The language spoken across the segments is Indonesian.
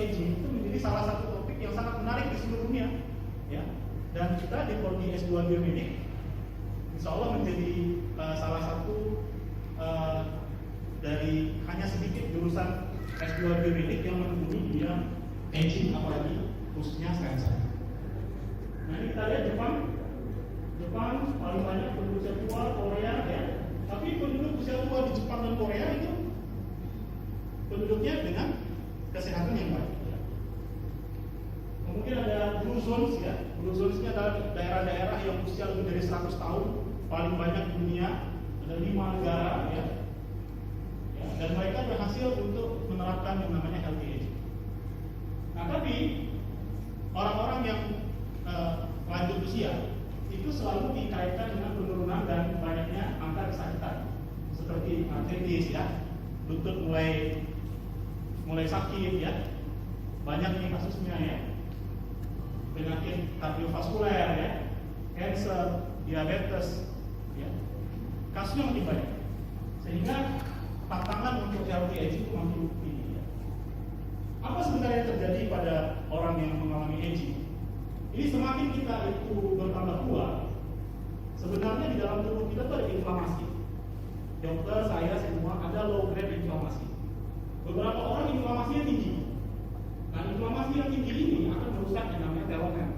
aging itu menjadi salah satu topik yang sangat menarik di seluruh dunia, ya. Dan kita di prodi S2 Biomedic, insya Allah menjadi salah satu dari hanya sedikit jurusan S2 Biomedic yang menekuni dia aging, apalagi khususnya stem cell. Nah ini kita lihat Jepang paling banyak penduduk usia tua, Korea ya. Tapi penduduk usia tua di Jepang dan Korea itu penduduknya dengan kesehatan yang baik. Ya. Kemudian ada blue zones ya. Blue zones ini adalah daerah-daerah yang usia lebih dari 100 tahun, paling banyak di dunia, ada 5 negara ya. Ya, dan mereka berhasil untuk menerapkan yang namanya healthy aging. Nah tapi orang-orang yang lanjut usia itu selalu dikaitkan dengan penurunan dan banyaknya angka kesakitan seperti artritis ya, lutut mulai sakit ya, banyak nih kasusnya ya, penyakit kardiovaskuler ya, cancer, diabetes ya, kasusnya makin banyak, sehingga tantangan untuk healthy aging itu makin tinggi ya. Apa sebenarnya terjadi pada orang yang mengalami aging? Ini semakin kita itu bertambah tua, sebenarnya di dalam tubuh kita itu ada inflamasi. Dokter, saya semua ada low grade inflamasi. Beberapa orang inflamasinya tinggi. Nah, inflamasi yang tinggi ini akan merusak yang namanya telomer.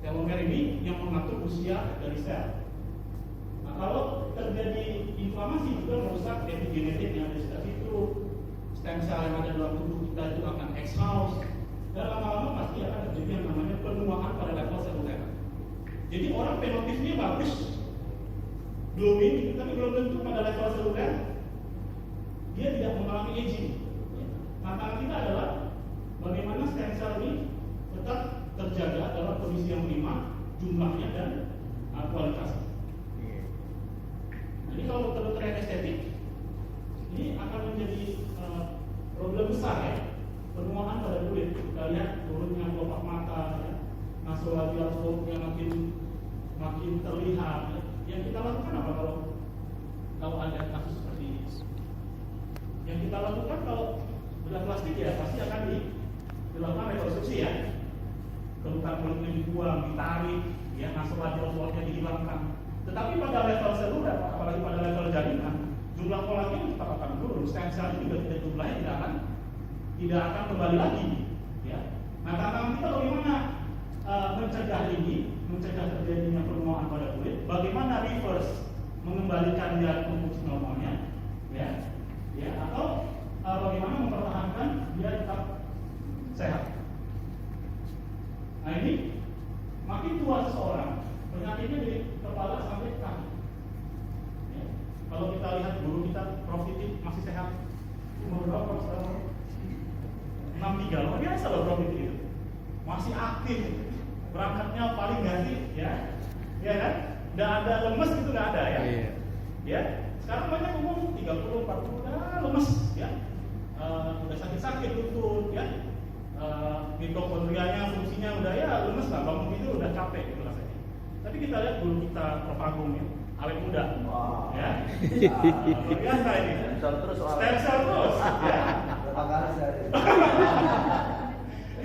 Telomer ini yang mengatur usia dari sel. Nah, kalau terjadi inflamasi juga merusak epigenetik yang ada di sekitar situ. Stem cell yang ada dalam tubuh kita itu akan exhaust. Dan lama-lama pasti akan terjadi yang namanya penuaan pada level seluler. Jadi orang fenotipnya bagus, glowing, tapi belum tentu pada level seluler dia tidak mengalami aging. Tantangan kita adalah bagaimana stem cell ini tetap terjaga dalam kondisi yang prima, jumlahnya dan kualitasnya. Jadi kalau kedokteran estetik ini akan menjadi problem besar ya. Penuaan pada kulit, kita lihat turunnya kelopak mata, ya, nasolabial makin terlihat. Ya. Yang kita lakukan apa kalau ada kasus seperti ini? Yang kita lakukan kalau bedah plastik ya pasti akan dilakukan rekonstruksi ya. Kerutan kulitnya dibuang, ditarik, ya nasolabial dihilangkan. Tetapi pada level seluler, apalagi pada level jaringan, jumlah kolagen tetap akan turun. Stem cell juga jumlahnya tidak akan kembali lagi ya. Nah tantangan kita bagaimana mencegah terjadinya penuaan pada kulit, bagaimana reverse mengembalikan dia ke fungsi normalnya ya atau bagaimana mempertahankan dia tetap sehat. Nah ini makin tua seseorang penyakitnya dari kepala sampai kaki ya. Kalau kita lihat guru kita Prof. Titik masih sehat, umur berapa sekarang? 63, luar biasa loh Prof. itu masih aktif, berangkatnya paling ganti ya kan, nggak ada lemes gitu, nggak ada ya ya, sekarang banyak umur 30, 40 udah lemes ya, udah sakit-sakit lutut ya, mitokondrianya fungsinya udah ya lemes lah, bangun itu udah capek gitu rasanya. Tapi kita lihat guru kita Prof. Agung ya, awet muda ya, luar biasa ini, stem cell terus ya.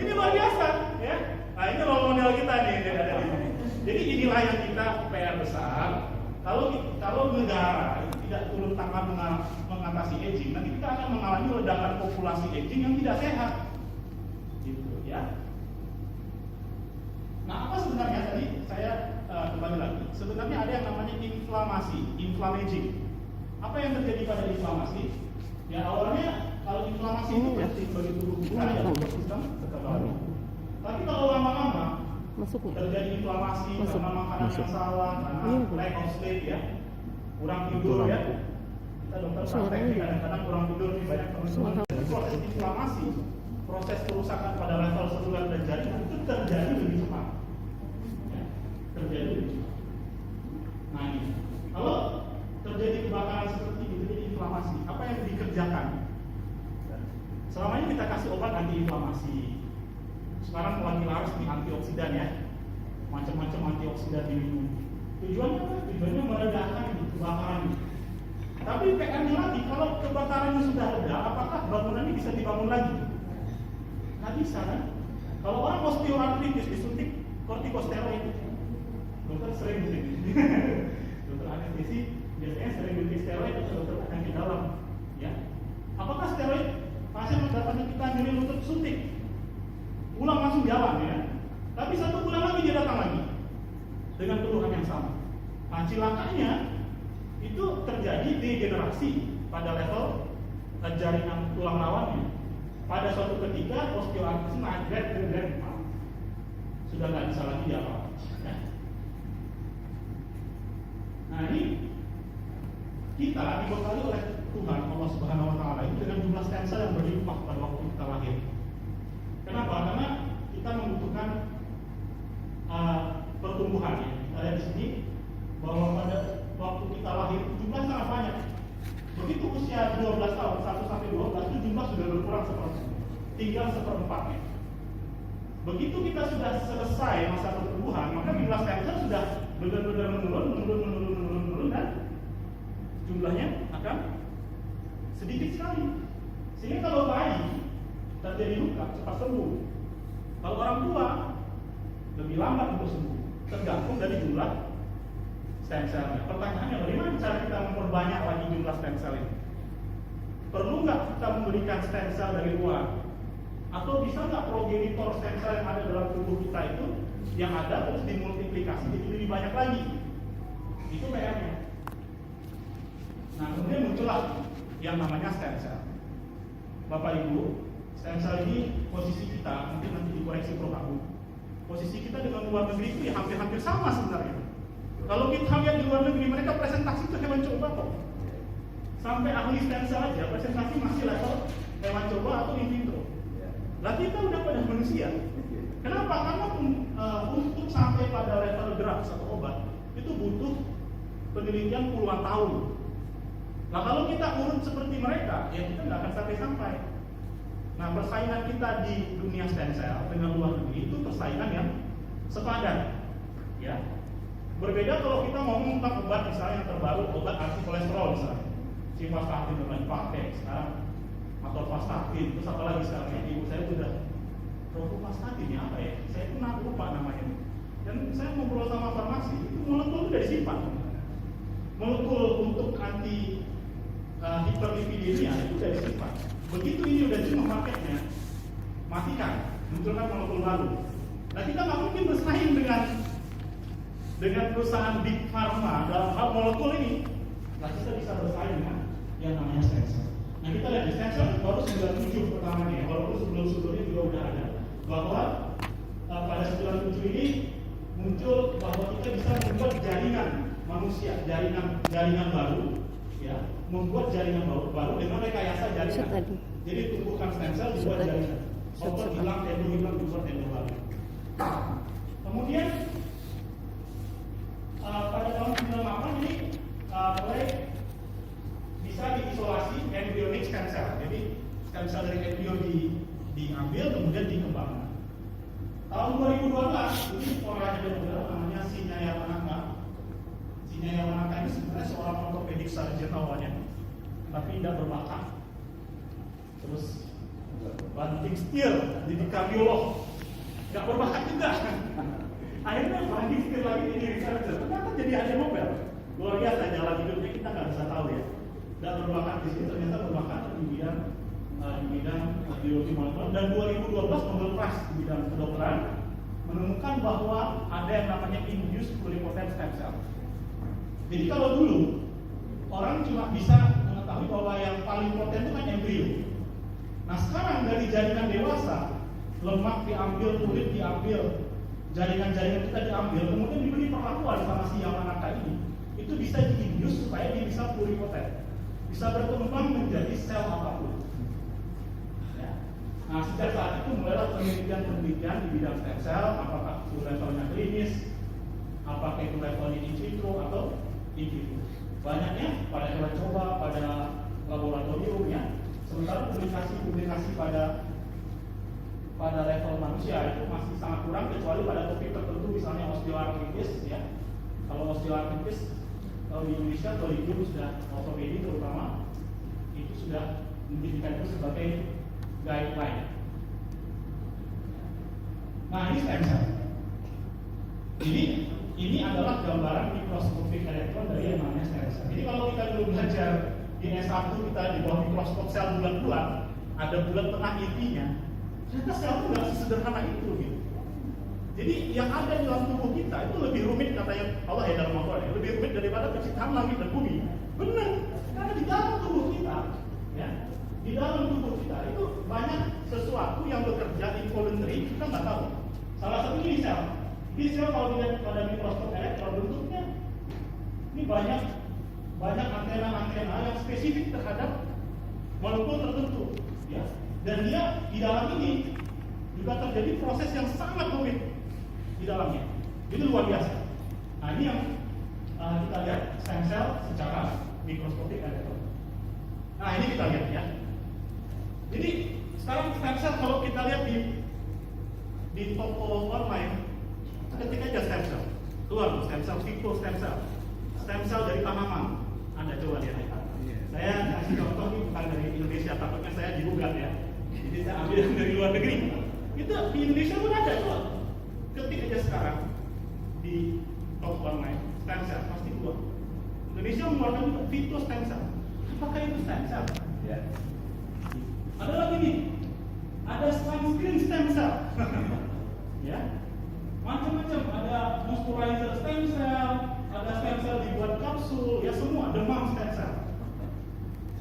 Ini luar biasa ya. Nah ini role model kita nih yang ada di sini. Jadi inilah yang kita PR besar. Kalau negara tidak turun tangan mengatasi aging, nanti kita akan mengalami ledakan populasi aging yang tidak sehat. Gitu ya. Nah apa sebenarnya tadi saya kembali lagi. Sebenarnya ada yang namanya inflammaging. Apa yang terjadi pada inflamasi? Ya awalnya kalau inflamasi itu penting bagi tubuh kita ya untuk sistem kekebalan. Tapi kalau lama-lama terjadi inflamasi karena makanan yang salah, karena lack of sleep ya, kurang tidur ya. Kita dokter praktek kadang-kadang kurang tidur nih banyak teman-teman. Proses inflamasi, proses kerusakan pada level seluler dan jaringan itu terjadi lebih cepat. Ya, terjadi lebih cepat. Nah ini, kalau terjadi kebakaran seperti itu, jadi inflamasi, apa yang dikerjakan? Selama ini kita kasih obat anti-inflamasi. Sekarang mulai laras di antioksidan ya, macam-macam antioksidan diminum. Tujuannya meredakan kebakaran. Tapi PR-nya lagi, kalau kebakarannya sudah reda, apakah bangunan ini bisa dibangun lagi? Nah Nggak bisa kan? Kalau orang osteoartritis disuntik kortikosteroid, dokter sering suntik. Dokter anestesi biasanya sering suntik steroid atau dokter penyakit dalam. Ya, apakah steroid pasien mendatangi kita nyeri lutut suntik, pulang langsung jalan ya? Tapi 1 bulan lagi dia datang lagi dengan keluhan yang sama. Nah, cilakanya itu terjadi degenerasi pada level jaringan tulang rawannya. Pada suatu ketika osteoartritis naik grade sudah nggak bisa lagi diapa. Ya. Nah, ini kita dibekali oleh Tuhan Allah Subhanahu Wa Taala itu dengan jumlah stem cell yang berlimpah pada waktu kita lahir. Kenapa? Karena kita membutuhkan pertumbuhan ya. Kita lihat di sini bahwa pada waktu kita lahir jumlah sangat banyak. Begitu usia 12 tahun, 1 sampai 12 itu jumlah sudah berkurang seperempat, tinggal seperempatnya. Begitu kita sudah selesai masa pertumbuhan, maka jumlah stem cell sudah benar-benar menurun dan jumlahnya akan sedikit sekali. Sehingga kalau bayi terjadi luka cepat sembuh. Kalau orang tua lebih lambat untuk sembuh, tergantung dari jumlah stem cell-nya. Pertanyaannya, bagaimana cara kita memperbanyak lagi jumlah stem cell ini? Perlu nggak kita memberikan stem cell dari luar? Atau bisa nggak progenitor stem cell yang ada dalam tubuh kita itu yang ada terus dimultiplikasi jadi lebih banyak lagi? Itu PR-nya. Nah, kemudian muncullah yang namanya stem cell. Bapak Ibu, stem cell ini posisi kita mungkin nanti dikoreksi Prof. Abu. Posisi kita dengan luar negeri itu ya hampir-hampir sama sebenarnya. Kalau kita lihat di luar negeri, mereka presentasi itu hewan coba kok. Sampai ahli stem cell aja presentasi masih level hewan coba atau in vitro. Lah kita udah pada manusia. Kenapa? Karena untuk sampai pada level drugs atau obat itu butuh penelitian puluhan tahun. Nah, kalau kita urut seperti mereka, ya kita nggak akan sampai-sampai. Nah, persaingan kita di dunia stem cell dengan luar negeri itu persaingan yang sepadan. Ya. Berbeda kalau kita ngomong tentang obat misalnya yang terbaru, obat anti kolesterol misalnya, simvastatin dan lain pakai sekarang, atau vastatin, terus apa lagi sekarang ya? Ibu saya sudah rosuvastatin ya apa ya? Saya pernah lupa namanya. Dan saya ngobrol sama farmasi, itu molekul itu dari simpan. Molekul untuk anti hiperlipidemia itu dari simpan. Begitu ini udah cuma marketnya, matikan, munculkan molekul baru. Nah, kita nggak mungkin bersaing dengan perusahaan big pharma dalam hal molekul ini. Nah, kita bisa bersaing dengan yang namanya stem cell. Nah, kita lihat di stem cell baru 97 pertamanya, walaupun sebelum-sebelumnya juga udah ada. Bahwa pada 97 ini muncul bahwa kita bisa membuat jaringan manusia, jaringan baru, ya, membuat jaringan baru dengan rekayasa jaringan. Jadi tumbuhkan stem cell dibuat jaringan. Otot hilang, tendon hilang, dibuat tendon baru. Kemudian pada tahun 98 ini mulai bisa diisolasi embryonic stem cell. Jadi stem cell dari embrio diambil kemudian dikembangkan. Tahun 2012 ini orang ada model namanya Shinya Yamanaka. Shinya Yamanaka ini sebenarnya seorang orthopedic surgeon awalnya, tapi tidak berbakat. Terus banting setir jadi kardiolog, nggak berbakat juga. Akhirnya banting setir lagi jadi researcher. Ternyata jadi ada Nobel. Luar biasa jalan hidupnya, kita nggak bisa tahu ya. Dan berbakat di sini ternyata berbakat di bidang biologi molekuler. Dan 2012 Nobel Prize di bidang kedokteran menemukan bahwa ada yang namanya induced pluripotent stem cell. Jadi kalau dulu orang cuma bisa mengetahui bahwa yang paling poten itu kan embrio. Nah, sekarang dari jaringan dewasa, lemak diambil, kulit diambil, jaringan-jaringan kita diambil, kemudian diberi perlakuan sama si Yamanaka ini, itu bisa diinduce supaya dia bisa pluripotent, bisa berkembang menjadi sel apapun. Ya. Nah, sejak saat itu mulailah penelitian-penelitian di bidang stem cell, apakah itu levelnya klinis, apakah itu levelnya in vitro atau in vivo. Banyaknya pada hewan coba, pada laboratorium ya. Sementara publikasi pada level manusia itu masih sangat kurang, kecuali pada topik tertentu, misalnya osteoartritis ya. Kalau osteoartritis kalau di Indonesia Collegium sudah ortopedi terutama itu sudah menjadikan itu sebagai guideline. Nah, ini stem cell. Ini adalah gambaran mikroskopik elektron dari yang namanya stem cell. Jadi kalau kita dulu belajar di S1 kita di bawah mikroskop sel bulat-bulat, ada bulat tengah intinya. Ternyata sel itu nggak sesederhana itu gitu. Jadi yang ada di dalam tubuh kita itu lebih rumit katanya Allah ya dalam Al-Quran, lebih rumit daripada penciptaan langit dan bumi. Benar, karena di dalam tubuh kita, ya, di dalam tubuh kita itu banyak sesuatu yang bekerja involuntary kita nggak tahu. Salah satunya di sel. Di sel kalau dilihat pada mikroskop elektron bentuknya ini banyak antena-antena yang spesifik terhadap molekul tertentu, ya. Dan dia di dalam ini juga terjadi proses yang sangat rumit di dalamnya. Itu luar biasa. Nah, ini yang kita lihat stem cell secara mikroskopik elektron. Nah, ini kita lihat ya. Jadi sekarang stem cell kalau kita lihat di toko online, ketik aja stem cell, keluar stem cell, Vivo stem cell dari tanaman. Anda coba lihat. Saya kasih contoh ini bukan dari Indonesia, takutnya saya digugat ya. Jadi saya ambil dari luar negeri. Itu di Indonesia pun ada tuh. Ketik aja sekarang di toko online stem cell pasti keluar. Indonesia mengeluarkan Vivo stem cell. Apakah itu stem cell? Ya. Ada lagi nih, ada sunscreen stem cell. Ya, macam-macam. Ada moisturizer stem cell, ada stem cell dibuat kapsul, ya semua demam stem cell.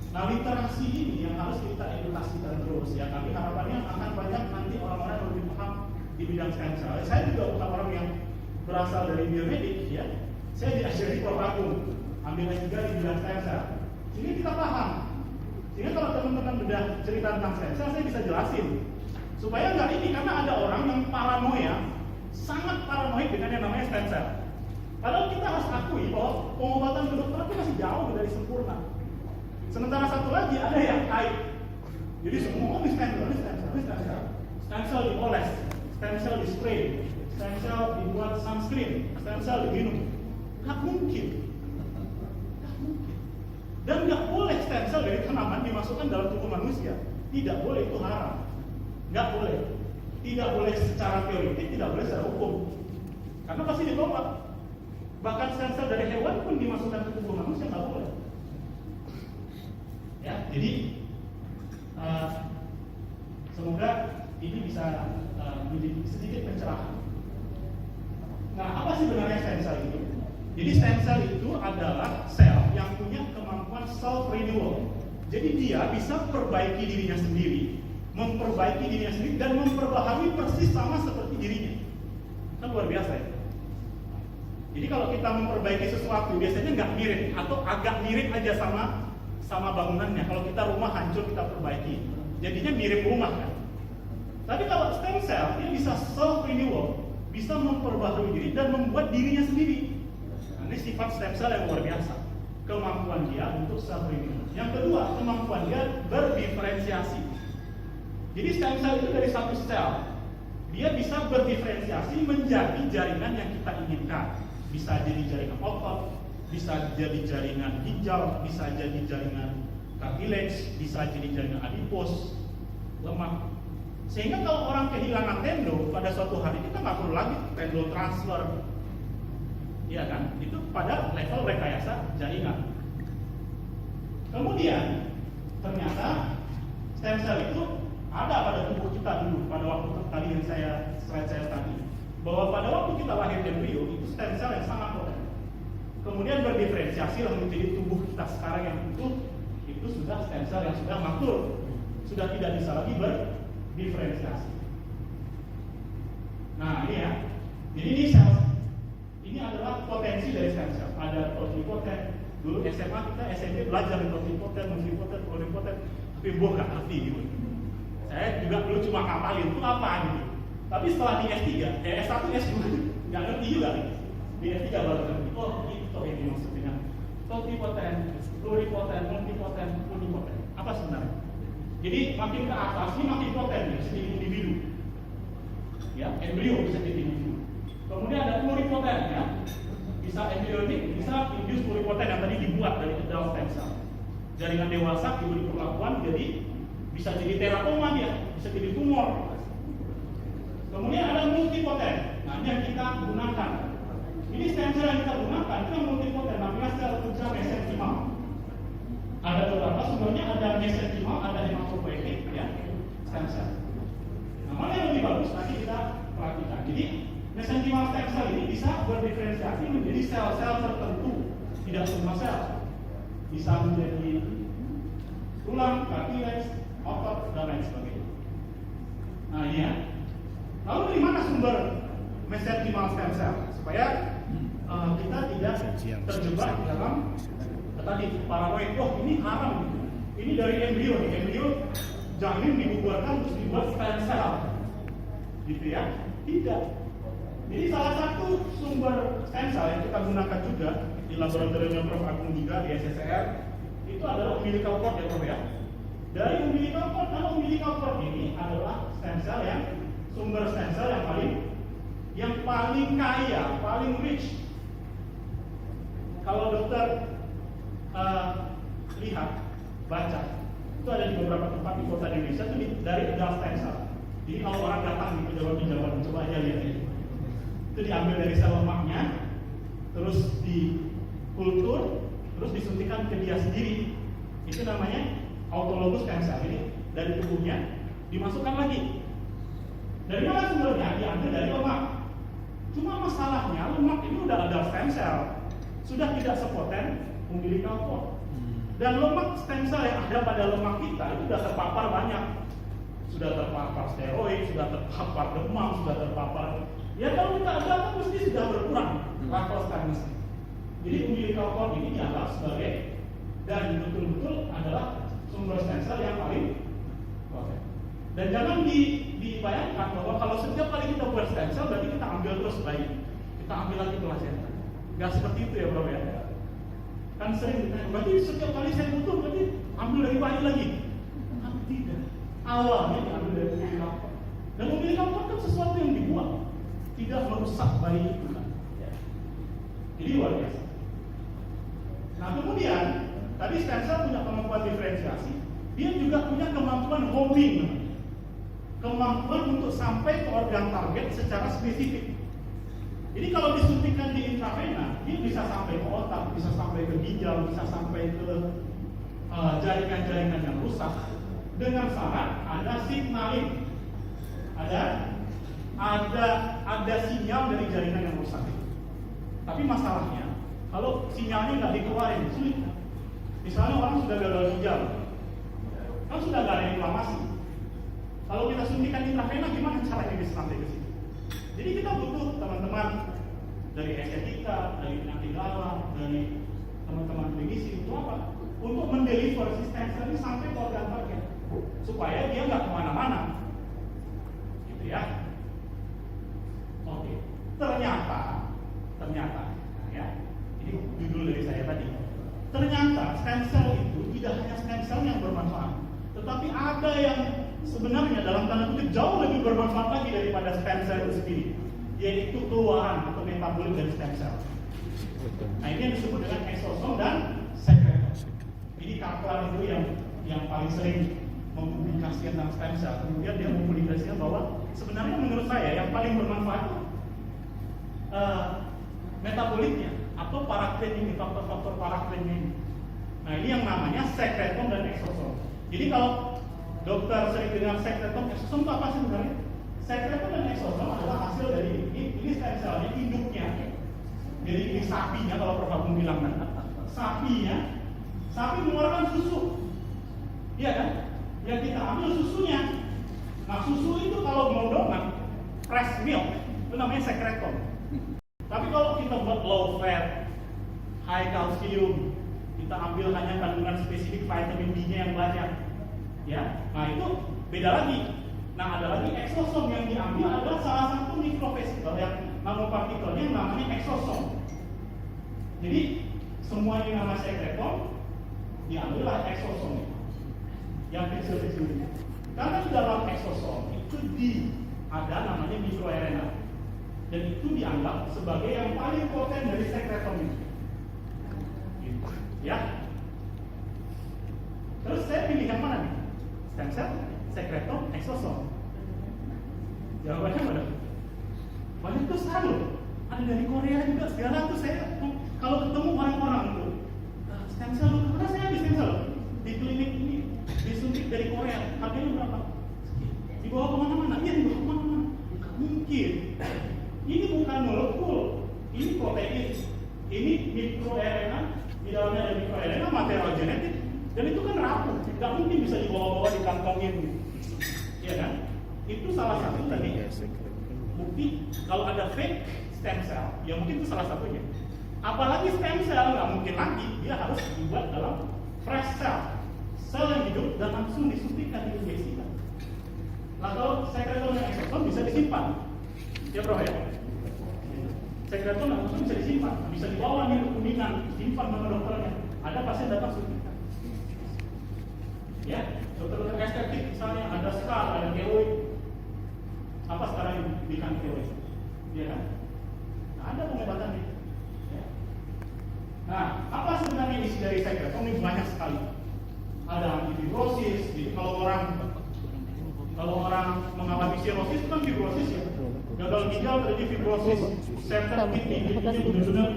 Nah, literasi ini yang harus kita edukasikan terus ya. Kami harapannya akan banyak nanti orang-orang yang lebih paham di bidang stem cell. Saya juga bukan orang yang berasal dari biomedik ya. Saya diajari Prof. Agung, ambil S3 di bidang stem cell. Ini kita paham. Sehingga kalau teman-teman udah cerita tentang stem cell, saya bisa jelasin. Supaya nggak ini, karena ada orang yang paranoia, sangat paranoid dengan yang namanya stem cell. Padahal kita harus akui bahwa pengobatan kedokteran itu masih jauh dari sempurna. Sementara satu lagi ada yang hype. Jadi semua ini stem cell. Stem cell dioles, stem cell di spray, stem cell dibuat sunscreen, stem cell diminum. Nggak mungkin. Dan nggak boleh stem cell dari tanaman dimasukkan dalam tubuh manusia. Tidak boleh, itu haram. Nggak boleh. Tidak boleh secara teoritik, tidak boleh secara hukum. Karena pasti ditolak. Bahkan stem cell dari hewan pun dimasukkan ke tubuh manusia nggak boleh. Ya, jadi semoga ini bisa menjadi sedikit pencerahan. Nah, apa sih sebenarnya stem cell itu? Jadi stem cell itu adalah sel yang punya kemampuan self renewal. Jadi dia bisa perbaiki dirinya sendiri, memperbaiki dirinya sendiri dan memperbaharui persis sama seperti dirinya. Kan luar biasa ya. Jadi kalau kita memperbaiki sesuatu biasanya nggak mirip atau agak mirip aja sama bangunannya. Kalau kita rumah hancur kita perbaiki, jadinya mirip rumah kan. Tapi kalau stem cell dia bisa self renewal, bisa memperbaharui diri dan membuat dirinya sendiri. Nah, ini sifat stem cell yang luar biasa. Kemampuan dia untuk self renewal. Yang kedua, kemampuan dia berdiferensiasi. Jadi stem cell itu dari satu sel, dia bisa berdiferensiasi menjadi jaringan yang kita inginkan. Bisa jadi jaringan otot, bisa jadi jaringan ginjal, bisa jadi jaringan cartilage, bisa jadi jaringan adipos, lemak. Sehingga kalau orang kehilangan tendon pada suatu hari kita nggak perlu lagi tendon transfer, iya kan? Itu pada level rekayasa jaringan. Kemudian ternyata stem cell itu ada pada tubuh kita dulu pada waktu tadi yang slide saya tadi, bahwa pada waktu kita lahir embrio itu stem cell yang sangat poten. Kemudian berdiferensiasi lalu menjadi tubuh kita sekarang yang utuh, itu sudah stem cell yang sudah matur, sudah tidak bisa lagi berdiferensiasi. Nah ini ya, jadi ini sel, ini adalah potensi dari stem cell. Ada totipoten. Dulu SMA kita SMP belajar totipoten, multipoten, pluripoten, tapi gue nggak ngerti gitu. Saya juga dulu cuma ngapalin itu apa gitu. Tapi setelah di S3, S1, S2 nggak ngerti juga nih. Di S3 baru ngerti. Oh itu yang dimaksud dengan totipoten, pluripoten, multipoten, pluripoten. Apa sebenarnya? Jadi makin ke atas ini makin poten ya, bisa jadi individu. Ya, embrio bisa jadi individu. Kemudian ada pluripoten ya. Bisa embrionik, bisa induce pluripoten yang tadi dibuat dari adult stem cell. Jaringan dewasa diberi perlakuan jadi bisa jadi teratoma dia, bisa jadi tumor. Kemudian ada multipoten. Nah, ini yang kita gunakan. Ini stem cell yang kita gunakan itu yang multipoten, namanya sel kerja mesenkimal. Ada beberapa sumbernya, ada mesenkimal, ada hematopoietik, ya, stem cell. Nah, mana yang lebih bagus? Nanti kita perhatikan. Jadi mesenkimal stem cell ini bisa berdiferensiasi menjadi sel-sel tertentu, tidak semua sel. Bisa menjadi tulang, kartilage, otot, dan lain sebagainya. Nah, ini ya. Lalu dari mana sumber mesenkimal stem cell? Supaya kita tidak terjebak dalam tadi paranoid. Oh, ini haram. Ini dari embrio, janin dibubarkan terus dibuat stem cell, gitu ya? Tidak. Jadi salah satu sumber stem cell yang kita gunakan juga di laboratorium Prof. Agung juga di SSR itu adalah umbilical cord, ya Prof, ya. Dari umbilical cord, karena umbilical cord ini adalah stem cell yang sumber stem cell yang paling kaya, paling rich. Kalau dokter lihat, baca, itu ada di beberapa tempat di kota Indonesia itu dari adult stem cell. Jadi kalau orang datang di pejabat-pejabat, coba aja lihat ini. Itu diambil dari sel lemaknya, terus dikultur, terus disuntikan ke dia sendiri. Itu namanya autologous stem cell. Ini dari tubuhnya dimasukkan lagi. Dari mana sumbernya? Diambil dari lemak. Cuma masalahnya lemak ini udah ada stem cell, sudah tidak sepoten umbilical cord. Dan lemak stem cell yang ada pada lemak kita itu sudah terpapar banyak. Sudah terpapar steroid, sudah terpapar demam, sudah terpapar. Ya kalau kita ada kan mesti sudah berkurang level stagnasi. Jadi umbilical cord ini dianggap sebagai dan betul-betul adalah sumber stem cell yang paling poten. Dan jangan dibayangkan bahwa kalau setiap kali kita buat stem cell berarti kita ambil terus bayi, kita ambil lagi plasenta. Gak seperti itu ya Bro ya. Kan sering ditanya, berarti setiap kali saya butuh berarti ambil dari bayi lagi. Tapi tidak. Awalnya diambil dari umbilical cord. Dan umbilical cord kan sesuatu yang dibuat, tidak merusak bayi itu kan. Jadi luar biasa. Nah kemudian tadi stem cell punya kemampuan diferensiasi, dia juga punya kemampuan homing, kemampuan untuk sampai ke organ target secara spesifik. Jadi kalau disuntikan di intravena, dia bisa sampai ke otak, bisa sampai ke ginjal, bisa sampai ke jaringan-jaringan yang rusak. Dengan syarat ada signaling, ada sinyal dari jaringan yang rusak. Tapi masalahnya, kalau sinyalnya nggak dikeluarin, sulit. Misalnya orang sudah gagal ginjal, kan sudah nggak ada inflamasi. Kalau kita suntikan intravena, gimana caranya bisa sampai ke situ? Jadi kita butuh teman-teman dari estetika, dari penyakit dalam, dari teman-teman klinisi untuk apa? Untuk mendeliver si stem cell ini sampai ke organ target, supaya dia nggak kemana-mana, gitu ya. Oke, ternyata, ya, ini judul dari saya tadi. Ternyata stem cell itu tidak hanya stem cell yang bermanfaat, tetapi ada yang sebenarnya dalam tanda kutip jauh lebih bermanfaat lagi daripada stem cell itu sendiri, yaitu keluaran atau metabolit dari stem cell. Nah ini yang disebut dengan eksosom dan sekretom. Jadi Kaplan itu yang paling sering mempublikasikan tentang stem cell. Kemudian dia mempublikasikan bahwa sebenarnya menurut saya yang paling bermanfaat itu metabolitnya atau paraklin ini, faktor-faktor paraklin ini. Nah ini yang namanya sekretom dan eksosom. Jadi kalau dokter sering dengar sekretom, eksosom itu apa sih sebenarnya? Sekretom dan eksosom adalah hasil dari ini stem cellnya, induknya. Jadi ini sapinya, kalau Prof. Agung bilang kan, sapi mengeluarkan susu, iya kan? Yang kita ambil susunya. Nah susu itu kalau mau donat, fresh milk, itu namanya sekretom. Tapi kalau kita buat low fat, high calcium, kita ambil hanya kandungan spesifik vitamin D-nya yang banyak, ya. Nah itu beda lagi. Nah ada lagi eksosom yang diambil adalah salah satu mikrovesikel yang nanopartikelnya yang namanya eksosom. Jadi semua yang nama sekretom diambillah eksosom yang kecil-kecil ini. Karena di dalam eksosom itu ada namanya mikroRNA. Dan itu dianggap sebagai yang paling poten dari sekretom ini. Gitu. Ya. Terus saya pilih yang mana nih? Stem cell, sekretom, eksosom. Jawabannya mana? Banyak tuh sekarang loh. Ada dari Korea juga. Sekarang tuh saya kalau ketemu orang-orang tuh stem cell, karena saya habis stem cell di klinik ini disuntik dari Korea. Harganya berapa? Dibawa kemana-mana? Iya, dibawa kemana-mana. Nggak mungkin. Ini bukan molekul, ini protein, ini mikroRNA, di dalamnya ada mikroRNA, material genetik, dan itu kan rapuh, nggak mungkin bisa dibawa-bawa dikantongin, ya kan? Itu salah satu tadi bukti kalau ada fake stem cell, ya mungkin itu salah satunya. Apalagi stem cell nggak mungkin lagi, dia harus dibuat dalam fresh cell, sel yang hidup dan langsung disuntikkan, diinjeksikan. Nah kalau sekretom dan eksosom bisa disimpan, ya bro ya. Sekretom dan eksosom bisa disimpan, bisa dibawa nih ke kuningan, simpan sama dokternya. Ada pasien datang suntikan. Ya, dokter estetik misalnya ada scar, ada keloid. Apa sekarang yang diberikan keloid? Ya kan? Nah, ada pengobatannya. Ya. Nah, apa sebenarnya isi dari sekretom ini banyak sekali. Ada antifibrosis, jadi kalau orang mengalami sirosis itu kan fibrosis ya. Gagal ginjal terjadi fibrosis, septic kidney, jadi benar-benar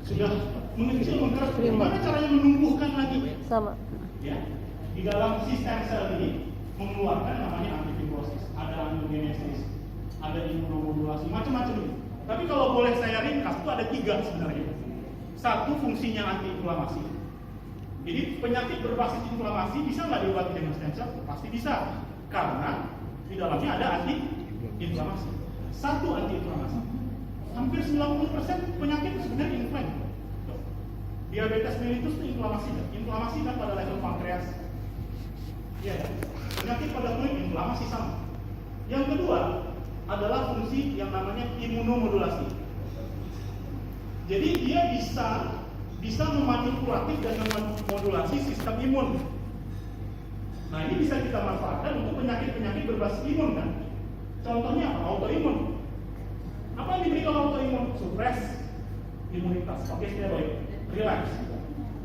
sudah mengecil, mengkeras. Gimana caranya menumbuhkan lagi? Sama. Ya, di dalam sistem sel ini mengeluarkan namanya antifibrosis, ada angiogenesis, ada imunomodulasi, macam-macam ini. Tapi kalau boleh saya ringkas itu ada 3 sebenarnya. Satu, fungsinya antiinflamasi. Jadi penyakit berbasis inflamasi bisa nggak diobati dengan stem cell? Pasti bisa, karena di dalamnya ada antiinflamasi. Satu, antiinflamasi. Hampir 90% penyakit sebenarnya inflamasi. Diabetes mellitus itu inflamasi kan pada level pankreas. Ya, penyakit pada kulit inflamasi sama. Yang kedua adalah fungsi yang namanya imunomodulasi. Jadi dia bisa memanipulatif dan memodulasi sistem imun. Nah ini bisa kita manfaatkan untuk penyakit-penyakit berbasis imun kan. Contohnya apa? Autoimun. Apa yang diberikan autoimun? Supres imunitas, pakai steroid, relax.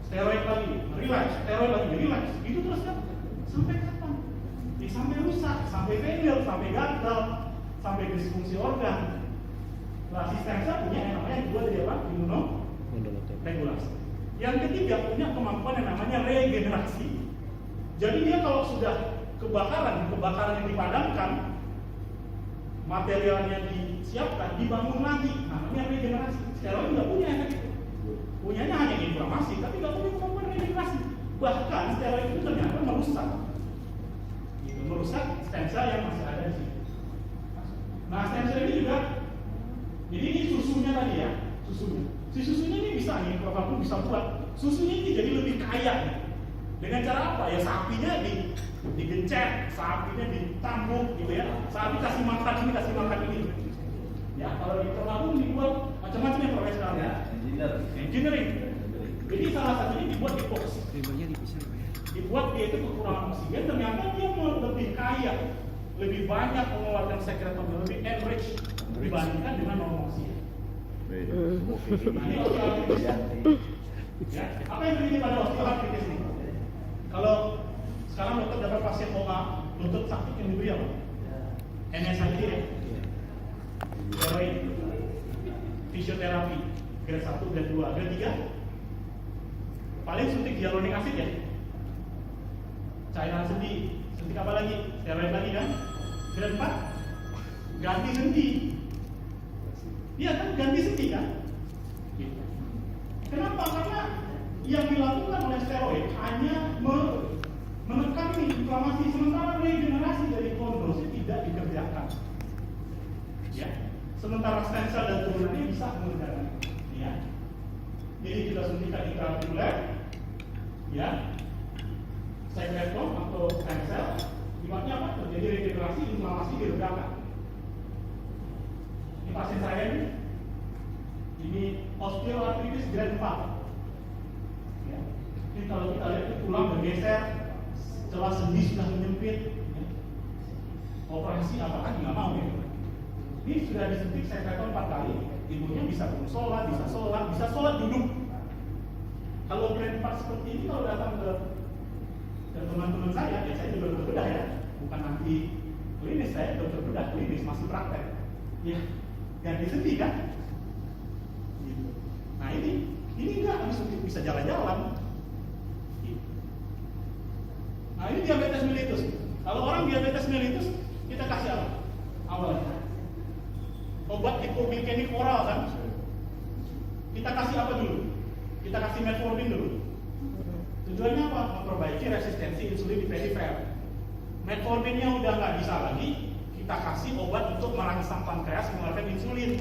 Steroid lagi, relax, steroid lagi, relax. Itu terus kan? Sampai kapan? Ya, sampai rusak, sampai failure, sampai gagal, sampai disfungsi organ. Nah, sistem sel punya yang namanya dua dari apa? Imunoregulasi. Yang ketiga punya kemampuan yang namanya regenerasi. Jadi dia kalau sudah kebakaran yang dipadamkan, materialnya disiapkan, dibangun lagi, namanya regenerasi. Steroid nggak punya efek itu. Punyanya hanya inflamasi, tapi nggak punya kemampuan regenerasi. Bahkan steroid itu ternyata merusak stem cell yang masih ada di situ. Nah, stem cell ini juga, jadi ini susunya tadi ya, susunya. Si susunya ini bisa nih, Prof. Aku bisa buat susunya ini jadi lebih kaya nih. Dengan cara apa? Ya sapinya digencet, sapinya ditambuk gitu ya. Sapi kasih makan ini. Ya, kalau di terlalu dibuat macam-macam yang profesional ya. Engineering. Jadi salah satunya dibuat di box. Dibuat dia itu kekurangan oksigen, ternyata dia lebih kaya, lebih banyak mengeluarkan sekretom, lebih enrich dibandingkan dengan non oksigen. Nah, ini osteoartritis. Ya, apa yang terjadi pada osteoartritis ini? Kalau sekarang dokter dapat pasien koma, dokter sakit yang diberi apa? NSAID ya, steroid, fisioterapi, grade 1, grade 2, grade 3, paling suntik hyaluronic acid ya, cairan sendi, suntik apa lagi? Steroid lagi kan? Grade 4, ganti sendi. Iya kan, ganti sendi kan? Kenapa? Karena yang dilakukan oleh steroid hanya menekan inflamasi, sementara regenerasi dari kondrosit tidak dikerjakan. Ya, sementara stem cell dan turunannya bisa mengerjakan. Ya, jadi kita suntikan intraartikuler, ya, sekretom atau stem cell, akibatnya apa? Terjadi regenerasi, inflamasi diredakan. Ini pasien saya ini osteoartritis grade 4. Ya. Ini kalau kita lihat tulang bergeser, celah sendi sudah menyempit, ya. Operasi apakah nggak mau ya? Ini sudah disuntik sekretom 4 kali, ibunya bisa sholat, bisa sholat duduk. Kalau grade 4 seperti ini kalau datang ke teman-teman saya, ya saya juga berbeda ya, bukan anti Klinis, saya dokter bedah klinis, masih praktek. Ya, ganti sendi kan? Gitu. Nah ini enggak, habis suntik bisa jalan-jalan. Gitu. Nah ini diabetes mellitus. Kalau orang diabetes mellitus, kita kasih apa? Awalnya obat hipoglycemic oral kan? Kita kasih apa dulu? Kita kasih metformin dulu. Tujuannya apa? Memperbaiki resistensi insulin di perifer. Metforminnya udah nggak bisa lagi, kita kasih obat untuk merangsang pankreas mengeluarkan insulin.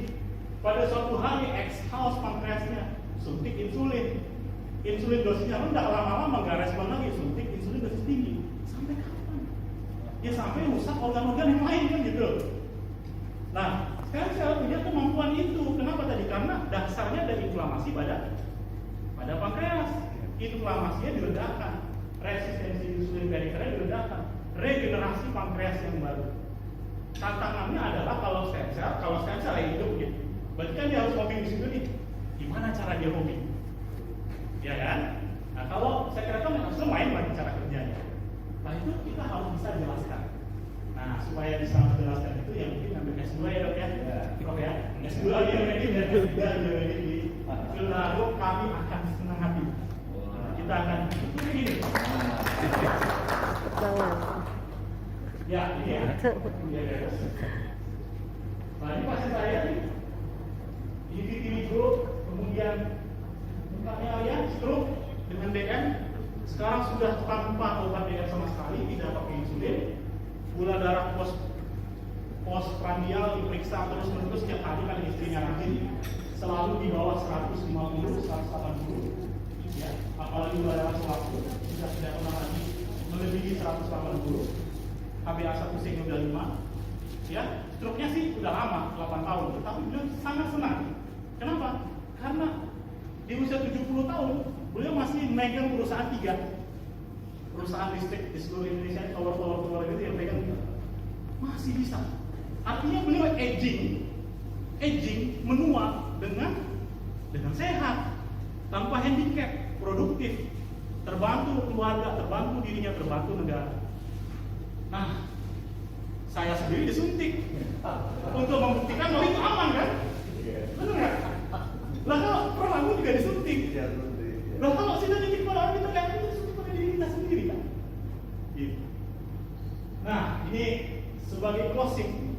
Pada suatu hari exhaust pankreasnya, suntik insulin. Insulin dosisnya rendah, lama-lama nggak respon lagi, suntik insulin dosis tinggi. Sampai kapan? Ya sampai rusak organ-organ yang lain kan gitu. Nah, sekarang sel punya kemampuan itu. Kenapa tadi? Karena dasarnya ada inflamasi pada pankreas. Inflamasinya diledakkan, resistensi insulin perifernya diledakkan, regenerasi pankreas yang baru. Tantangannya adalah kalau stem cell hidup ya. Berarti kan dia harus homing di situ nih. Gimana cara dia homing? Ya kan? Nah kalau sekretom harus main lagi cara kerjanya. Nah itu kita harus bisa jelaskan. Nah supaya bisa menjelaskan itu ya mungkin ambil S2 ya dok ya, Prof ya. S2 biomedik dan S3 biomedik di Lalu kami akan senang hati. Kita akan begini. Ya ini ya. Nah ini pasien saya nih. Ini group, kemudian mukanya ya stroke dengan DM. Sekarang sudah tanpa obat DM sama sekali, tidak pakai insulin. Gula darah postprandial diperiksa terus-menerus setiap hari kan istrinya rajin, selalu di bawah 150, 180. Ya, apalagi gula darah sewaktu sudah tidak pernah lagi melebihi 180. HbA1c udah 5. Ya, stroke-nya sih udah lama, 8 tahun, tetapi beliau sangat senang. Kenapa? Karena di usia 70 tahun, beliau masih megang perusahaan 3. Perusahaan listrik di seluruh Indonesia, tower gitu yang pegang masih bisa. Artinya beliau aging menua dengan sehat, tanpa handicap, produktif, terbantu keluarga, terbantu dirinya, terbantu negara. Nah, saya sendiri disuntik untuk membuktikan bahwa itu aman kan? Benar nggak? Lah kalau Prof Agung juga disuntik. Lah kalau sudah disuntik pada orang kita kan itu disuntik pada diri kita sendiri kan? Gitu. Nah, ini sebagai closing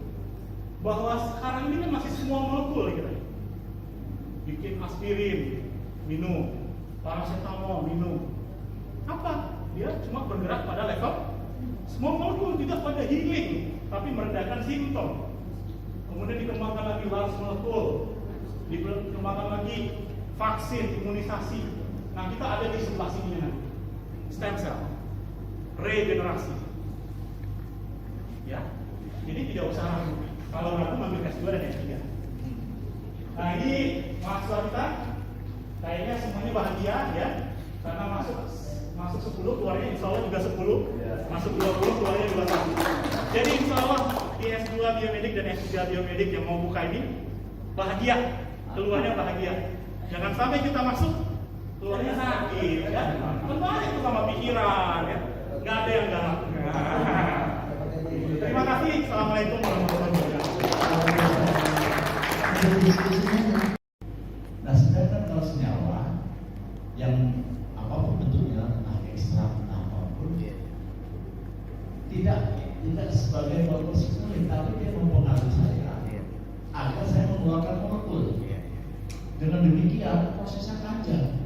bahwa sekarang ini kan masih semua molekul kita. Bikin aspirin, minum, paracetamol, minum. Apa? Dia cuma bergerak pada level small molekul, tidak pada healing, tapi meredakan simptom. Kemudian dikembangkan lagi large molekul, dikembangkan lagi vaksin, imunisasi. Nah kita ada di sebelah sini nanti, stem cell, regenerasi. Ya, jadi tidak usah ragu. Kalau ragu ambil S2 dan S3. Nah ini mahasiswa kita, kayaknya semuanya bahagia ya, karena masuk 10, keluarnya insya Allah juga 10, masuk 20, keluarnya juga 1. Jadi insya Allah di S2 biomedik dan S3 biomedik yang mau buka ini bahagia, keluarnya bahagia. Jangan sampai kita masuk keluarnya sakit, ya. Kembali itu sama pikiran, ya. Nggak ada yang galak. Terima kasih. Assalamualaikum warahmatullahi wabarakatuh. Nah sedangkan kalau senyawa yang apapun bentuknya, entah ekstrak, entah apapun, tidak sebagai molekul sekunder, tapi dia mempengaruhi saya agar saya mengeluarkan molekul. Dengan demikian prosesnya panjang.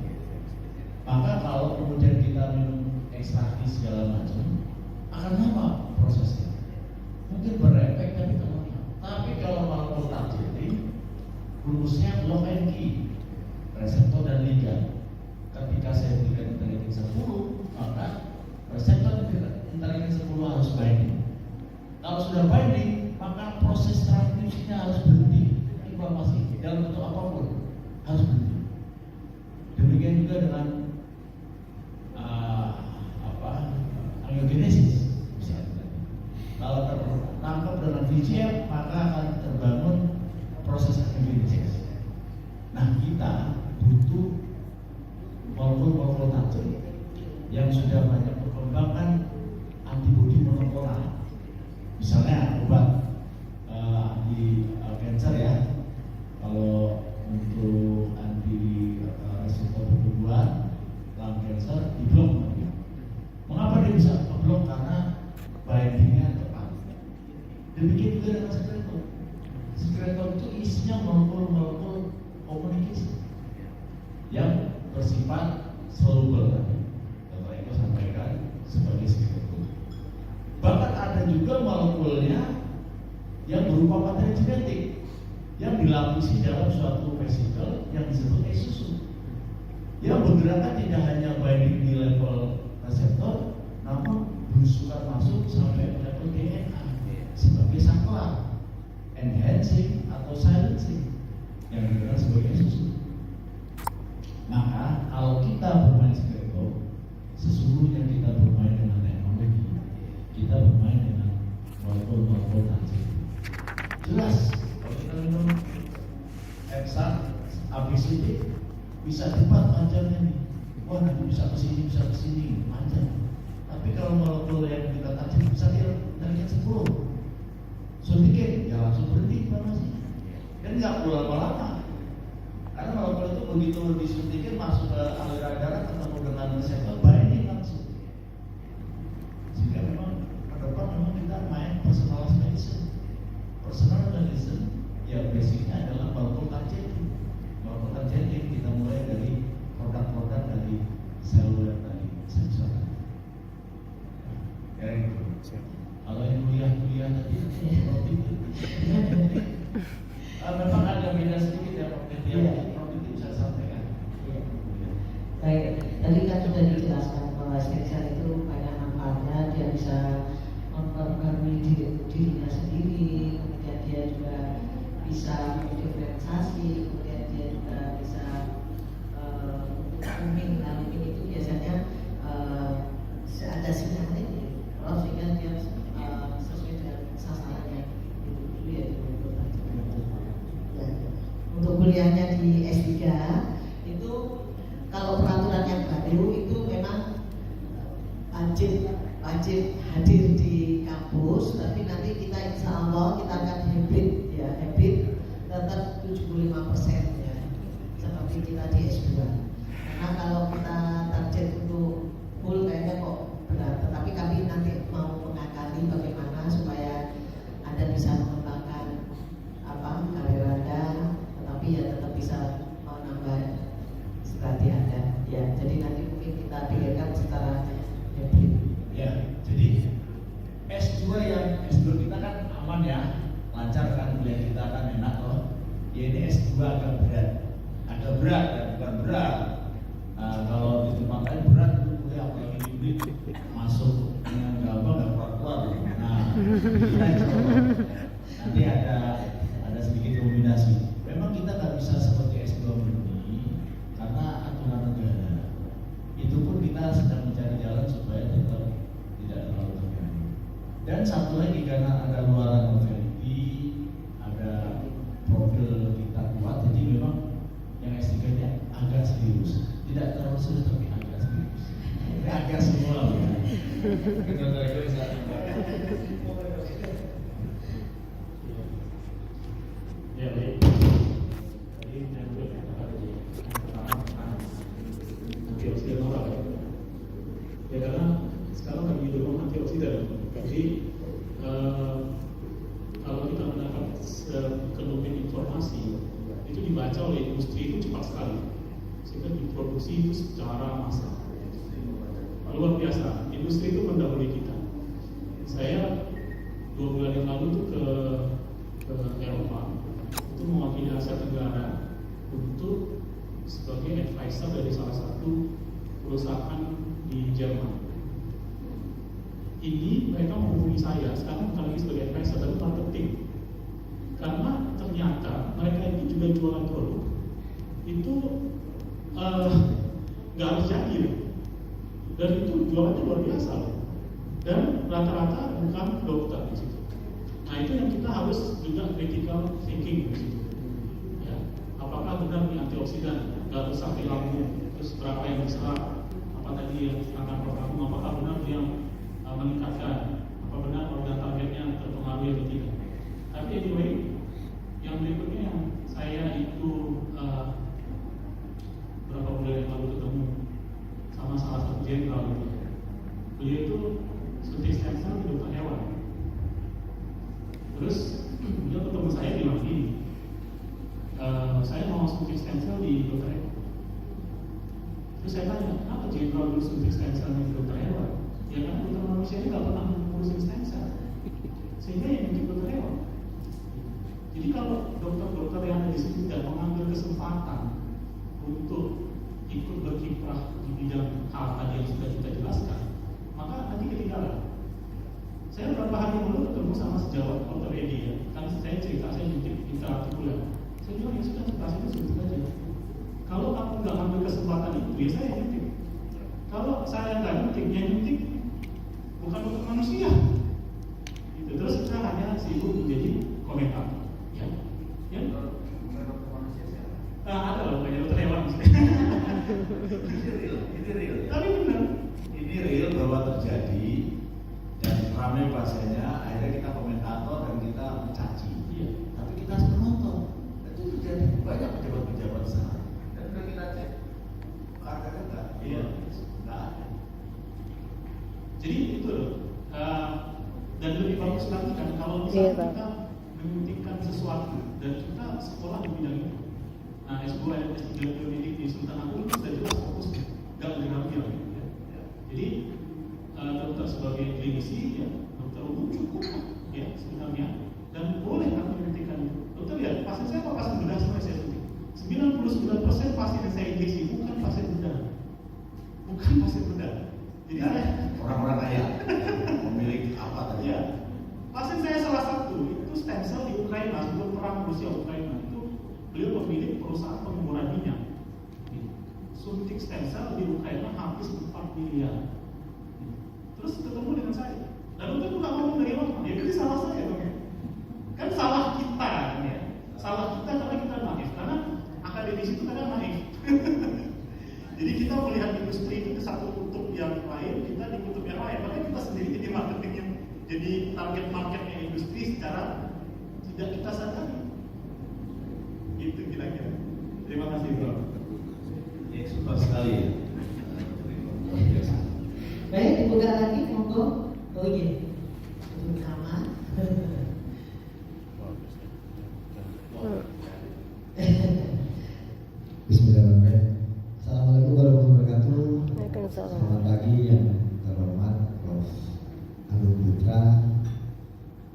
Maka kalau kemudian kita minum ekstraksi segala macam, akan lama prosesnya. Mungkin berefek tapi lama. Tapi kalau molekul terjadi, rumusnya lock and key, reseptor dan ligan. Ketika saya berikan interleukin 10, maka reseptor interleukin 10 harus binding. Kalau sudah binding, maka proses transkripsinya harus berhenti. Inflamasi dalam bentuk apapun harus berhenti. Demikian juga dengan angiogenesis. Kalau tertangkap dengan VEGF, maka akan terbangun proses angiogenesis. Nah, kita butuh molekul-molekul tajam yang sudah banyak berkembangkan antibodi monoklonal Misalnya obat anti cancer ya, kalau untuk anti reseptor pertumbuhan lung cancer diblok. Mengapa dia bisa ngeblok? Karena bindingnya tepat. Demikian juga dengan sekretor. Sekretor itu isinya molekul-molekul komunikasi yang bersifat soluble tadi. Dr. Eko sampaikan sebagai sekretor. Bahkan ada juga molekulnya yang berupa materi genetik yang dilapisi dalam suatu vesikel yang disebut exosome, yang bergerakkan tidak hanya binding di level reseptor, namun berusukan masuk sampai level DNA sebagai saklar, enhancing atau silencing yang dikenal sebagai exosome. Maka kalau kita bermain sekretor, sesungguhnya kita bermain dengan teknologi, kita bermain dengan molekul-molekul tangible. Jelas, kalau kita minum ekstrak ABCD bisa cepat panjangnya nih. Wah, nanti bisa kesini, panjang. Tapi kalau molekul yang kita tajam bisa dari 10 suntikin, ya langsung berhenti farmasi. Dan nggak perlu lama-lama. Karena molekul itu begitu disuntikin masuk ke aliran darah ketemu dengan reseptor binding langsung. Sehingga memang ke depan memang kita main personalized medicine. Personal medicine ya basicnya adalah molekul targeting. Molekul targeting kita mulai dari produk-produk dari seluler tadi, sensor tadi. Ya itu. Kalau yang kuliah tadi seperti itu. Memang ada beda sedikit ya Prof. Prof. Bisa sampaikan. Baik, tadi kan sudah dijelaskan bahwa stem cell itu banyak manfaatnya, dia bisa memperbarui dirinya sendiri, kemudian dia juga bisa mendiferensiasi, kemudian dia juga bisa booming. Nah, booming itu biasanya ada sinyalnya, kalau sehingga dia sesuai dengan sasarannya. Itu ya untuk kuliahnya di S3 itu kalau peraturan yang baru itu memang wajib hadir di kampus, tapi nanti kita insya Allah kita akan hybrid tetap 75% ya, seperti kita di S2. Karena kalau kita target untuk full kayaknya kok berat, tetapi kami nanti mau mengakali bagaimana supaya Anda bisa mengembangkan karir Anda, tetapi ya tetap bisa menambah studi Anda ya. Jadi nanti mungkin kita pikirkan secara hybrid. Ya, jadi S2 kita kan aman ya, lancar kan, kuliah kita kan enak loh. Ya ini S2 agak berat ya, bukan berat. Kalau ditempatkan berat itu kuliah apalagi hibrid masuk dengan gampang nggak keluar. Nah, kita coba nanti ada sedikit kombinasi. Memang kita nggak bisa seperti S2 murni karena aturan negara. Itu pun kita sedang mencari jalan supaya tetap tidak terlalu terganggu. Dan satu lagi karena ada luaran mobility, ada profil kita kuat, jadi memang yang S3-nya agak serius. Tidak terlalu serius tapi agak serius. Agak semua ya. Ya baik. Tadi yang katakan tadi antioksidan oral. Ya karena sekarang lagi dorong antioksidan. Jadi kalau kita mendapat sekelumit informasi itu dibaca oleh industri itu cepat sekali, sehingga diproduksi itu secara massal. Luar biasa, industri itu mendahului kita. Saya 2 bulan yang lalu itu ke Eropa, itu mewakili Asia Tenggara untuk sebagai advisor dari salah satu perusahaan di Jerman. Ini mereka menghubungi saya sekarang bukan lagi sebagai advisor tapi marketing, karena ternyata mereka itu juga jualan produk itu nggak harus jadi, dan itu jualannya luar biasa dan rata-rata bukan dokter di situ. Nah itu yang kita harus juga critical thinking di situ. Ya, apakah benar nih antioksidan nggak rusak di lambung, terus berapa yang diserap, apa tadi yang akan pertama, apakah benar dia meningkatkan, apa benar organ targetnya terpenuhi jenderal itu. Beliau itu suntik stem cell di dokter hewan. Terus beliau ketemu saya bilang gini, saya mau suntik stem cell di dokter hewan. Terus saya tanya, kenapa jenderal dulu suntik stem cell di dokter hewan? Ya karena dokter manusia ini nggak pernah ngurusin stem cell, sehingga yang bikin dokter hewan. Jadi kalau dokter-dokter yang ada di sini tidak mengambil kesempatan untuk ikut berkiprah di bidang hal tadi yang sudah kita jelaskan, maka nanti ketinggalan. Saya beberapa hari lalu ketemu sama sejawat Dr. Edi ya, kan saya cerita saya nyuntik intraartikuler. Saya bilang ya sudah operasinya suntik aja. Kalau kamu nggak ambil kesempatan itu, ya saya nyuntik. Kalau saya nggak nyuntik, yang nyuntik bukan dokter manusia. Gitu. Terus kita hanya sibuk menjadi komentar. Ya, ya. Bukan dokter manusia siapa? Nah, ada loh kayak dokter hewan. Ini real. Tapi benar. Ini real bahwa terjadi dan ramai pasiennya. Akhirnya kita komentator dan kita mencaci. Iya. Tapi kita harus menonton. Itu terjadi banyak pejabat-pejabat besar. Dan kalau kita cek, Karena enggak. Iya. Enggak ada. Jadi itu loh. Dan lebih bagus lagi kan kalau Iya, misalnya Pak. kita menyuntikkan sesuatu dan kita sekolah di bidang itu. Nah, S2 dan S3 biomedic di Sultan Agung itu sudah jelas fokus gak ngambil ya. Jadi dokter sebagai klinisi ya, dokter umum cukup ya sebenarnya dan boleh kan menyuntikkan itu. Dokter lihat, pasien saya apa pasien bedah semua saya suntik. 99% pasien yang saya injeksi bukan pasien bedah. Bukan pasien bedah. Jadi Orang-orang kaya memiliki apa tadi? ya, pasien saya salah satu itu stem cell di Ukraina sebelum perang Rusia Ukraina itu beliau pemilik perusahaan penguburan minyak. Suntik stem cell di Ukraina habis 4 miliar. Terus ketemu dengan saya. Lalu itu nggak ngomong dari mana? Ya berarti salah saya dong ya. Kan salah kita kan ya. Salah kita karena kita naif. Karena akademisi itu kadang naif. Jadi kita melihat industri itu ke satu kutub yang lain, kita di kutub yang lain. Makanya kita sendiri jadi marketing yang jadi target marketnya industri secara tidak kita sadari. Gitu kira-kira. Terima kasih Bro. Ya, super sekali ya. Baik, dibuka lagi, monggo. Oh iya, terutama. Bismillahirrahmanirrahim. Assalamualaikum warahmatullahi wabarakatuh. Waalaikumsalam. Selamat pagi yang terhormat Prof. Agung Putra,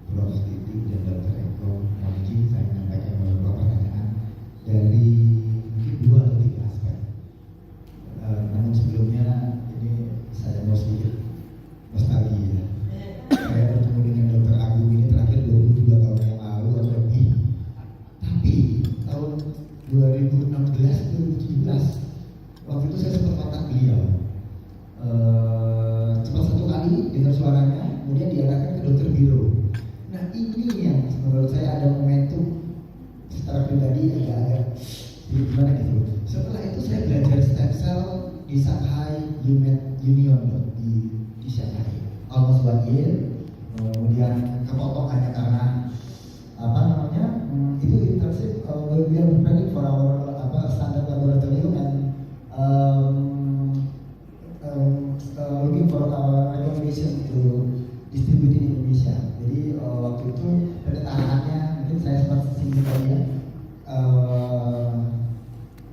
Prof. Titi dan Dr. Eko. Mohon izin saya menyampaikan beberapa pertanyaan dari mungkin 2 atau 3 aspek. Namun sebelumnya ini saya mau sedikit nostalgia. Saya bertemu dengan Dr. Agung ini terakhir 22 tahun yang lalu atau lebih. Tapi tahun 2016-2017 waktu itu saya sempat kontak beliau. Cepat satu kali dengar suaranya, kemudian diarahkan ke dokter biro. Nah ini yang menurut saya ada momentum secara pribadi agak gimana gitu. Setelah itu saya belajar stem cell di Shanghai Union di Shanghai almost 1 year. Kemudian kepotong hanya karena apa namanya itu internship we are preparing for our standard laboratorium and looking for our recommendation to distribute in Indonesia. Jadi waktu itu penetahannya mungkin saya sempat singgung tadi ya,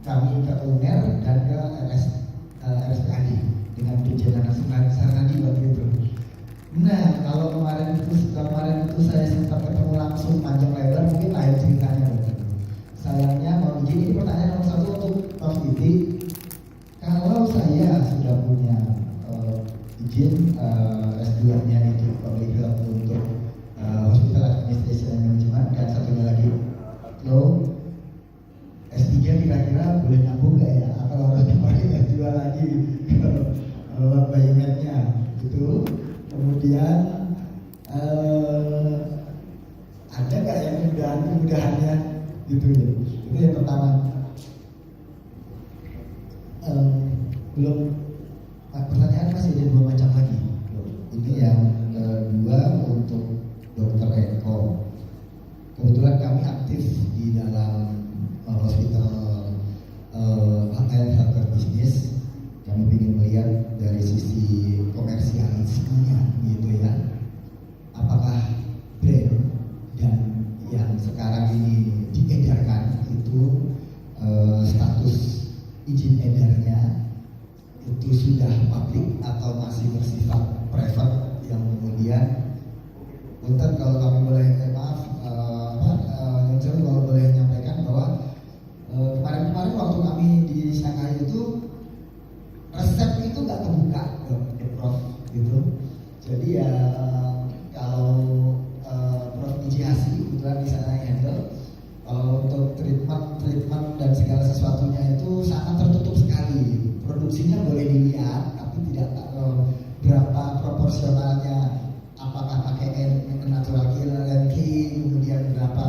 kami ke UNER dan ke RSPAD dengan Dirjen Sarnadi waktu itu. Nah, kalau kemarin itu saya sempat ketemu langsung panjang lebar, mungkin lain ceritanya dokter. Sayangnya mohon izin, ini pertanyaan nomor 1 untuk Prof. Titi. Kalau saya sudah punya izin S2-nya itu public health untuk hospital administration and management dan satunya lagi law, S3 kira-kira boleh nyambung nggak ya? Atau harus dipakai S2 lagi ke biomed-nya gitu. Kemudian ada nggak yang kemudahannya gitu ya? Itu yang pertama. Belum pertanyaan masih ada 2 macam lagi. Ini yang kedua untuk Dr. Eko. Kebetulan kami aktif di dalam hospital healthcare business. Kami ingin melihat dari sisi sisi komersialismenya gitu ya. Apakah brand dan yang sekarang ini diedarkan itu status izin edarnya itu sudah publik atau masih bersifat private yang kemudian Punten kalau kami boleh kalau boleh menyampaikan bahwa kemarin-kemarin waktu kami di Shanghai itu resep itu nggak kebuka, Prof gitu. Jadi ya kalau Prof Nijihasi kebetulan di sana yang handle, kalau untuk treatment dan segala sesuatunya itu sangat tertutup sekali. Produksinya boleh dilihat, tapi tidak berapa proporsionalnya. Apakah pakai natural killer and clean, kemudian berapa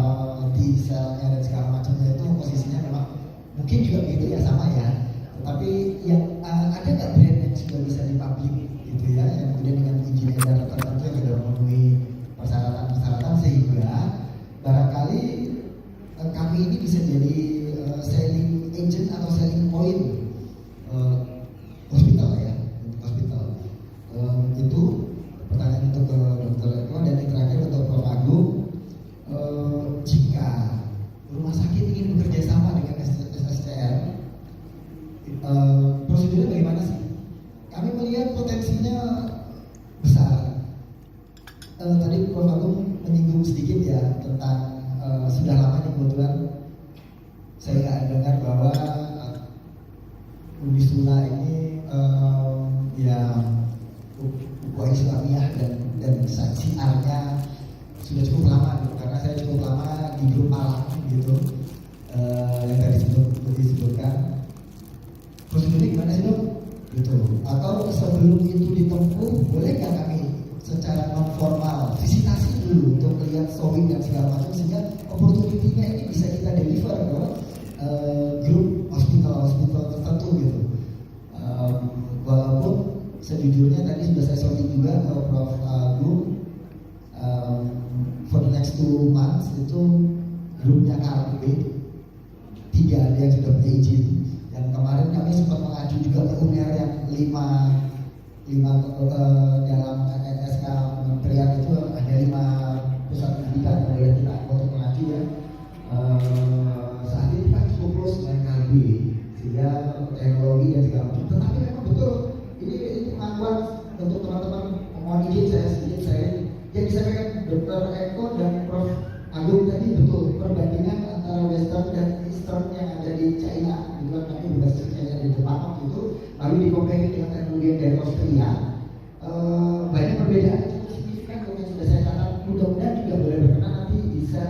T cell-nya dan segala macamnya itu posisinya memang mungkin juga gitu ya sama ya. Tapi yang ada nggak brand yang sudah bisa dipublik gitu ya, yang kemudian dengan izin edar tertentu yang sudah memenuhi persyaratan sehingga barangkali kami ini bisa jadi selling agent atau selling point hospital ya, hospital. Itu pertanyaan untuk Dr. Eko, dan yang terakhir untuk Prof Agung. Jika rumah sakit ingin bekerja sama dengan SSCR, prosedurnya bagaimana sih? Kami melihat potensinya besar. Tadi Prof Agung menyinggung sedikit ya tentang sudah lama nih kebetulan saya dengar bahwa Unisula ini Ukhuwah Islamiyah dan siarnya sudah cukup lama gitu, karena saya cukup lama di grup Malang gitu, yang tadi disebutkan. Prosedurnya gimana sih dok? Gitu. Atau sebelum itu ditempuh, boleh nggak kami secara non formal visitasi dulu untuk melihat showing dan segala macam sehingga opportunity-nya ini bisa kita deliver ke grup hospital tertentu gitu. Walaupun sejujurnya tadi sudah saya showing juga ke Prof Agung, for the next 2 months itu grupnya KRB 3 ada yang sudah punya izin. Dan kemarin kami sempat mengacu juga ke UNER yang 5 dalam SK Kementerian itu ada 5 pusat pendidikan yang boleh kita untuk mengacu ya. Saat ini kan cukup close dengan KRB sehingga teknologi dan segala macam. Tetapi memang betul ini pengakuan untuk teman-teman, mohon izin saya sedikit yang disampaikan Dr. Eko dan Prof Agung tadi betul, perbandingan antara Western dan Eastern yang ada di China, gitu kan, kami berbasis China di Jepang itu, lalu dikompari dengan teknologi yang dari Australia, banyak perbedaan yang cukup signifikan yang sudah saya catat. Mudah-mudahan juga boleh berkenan nanti bisa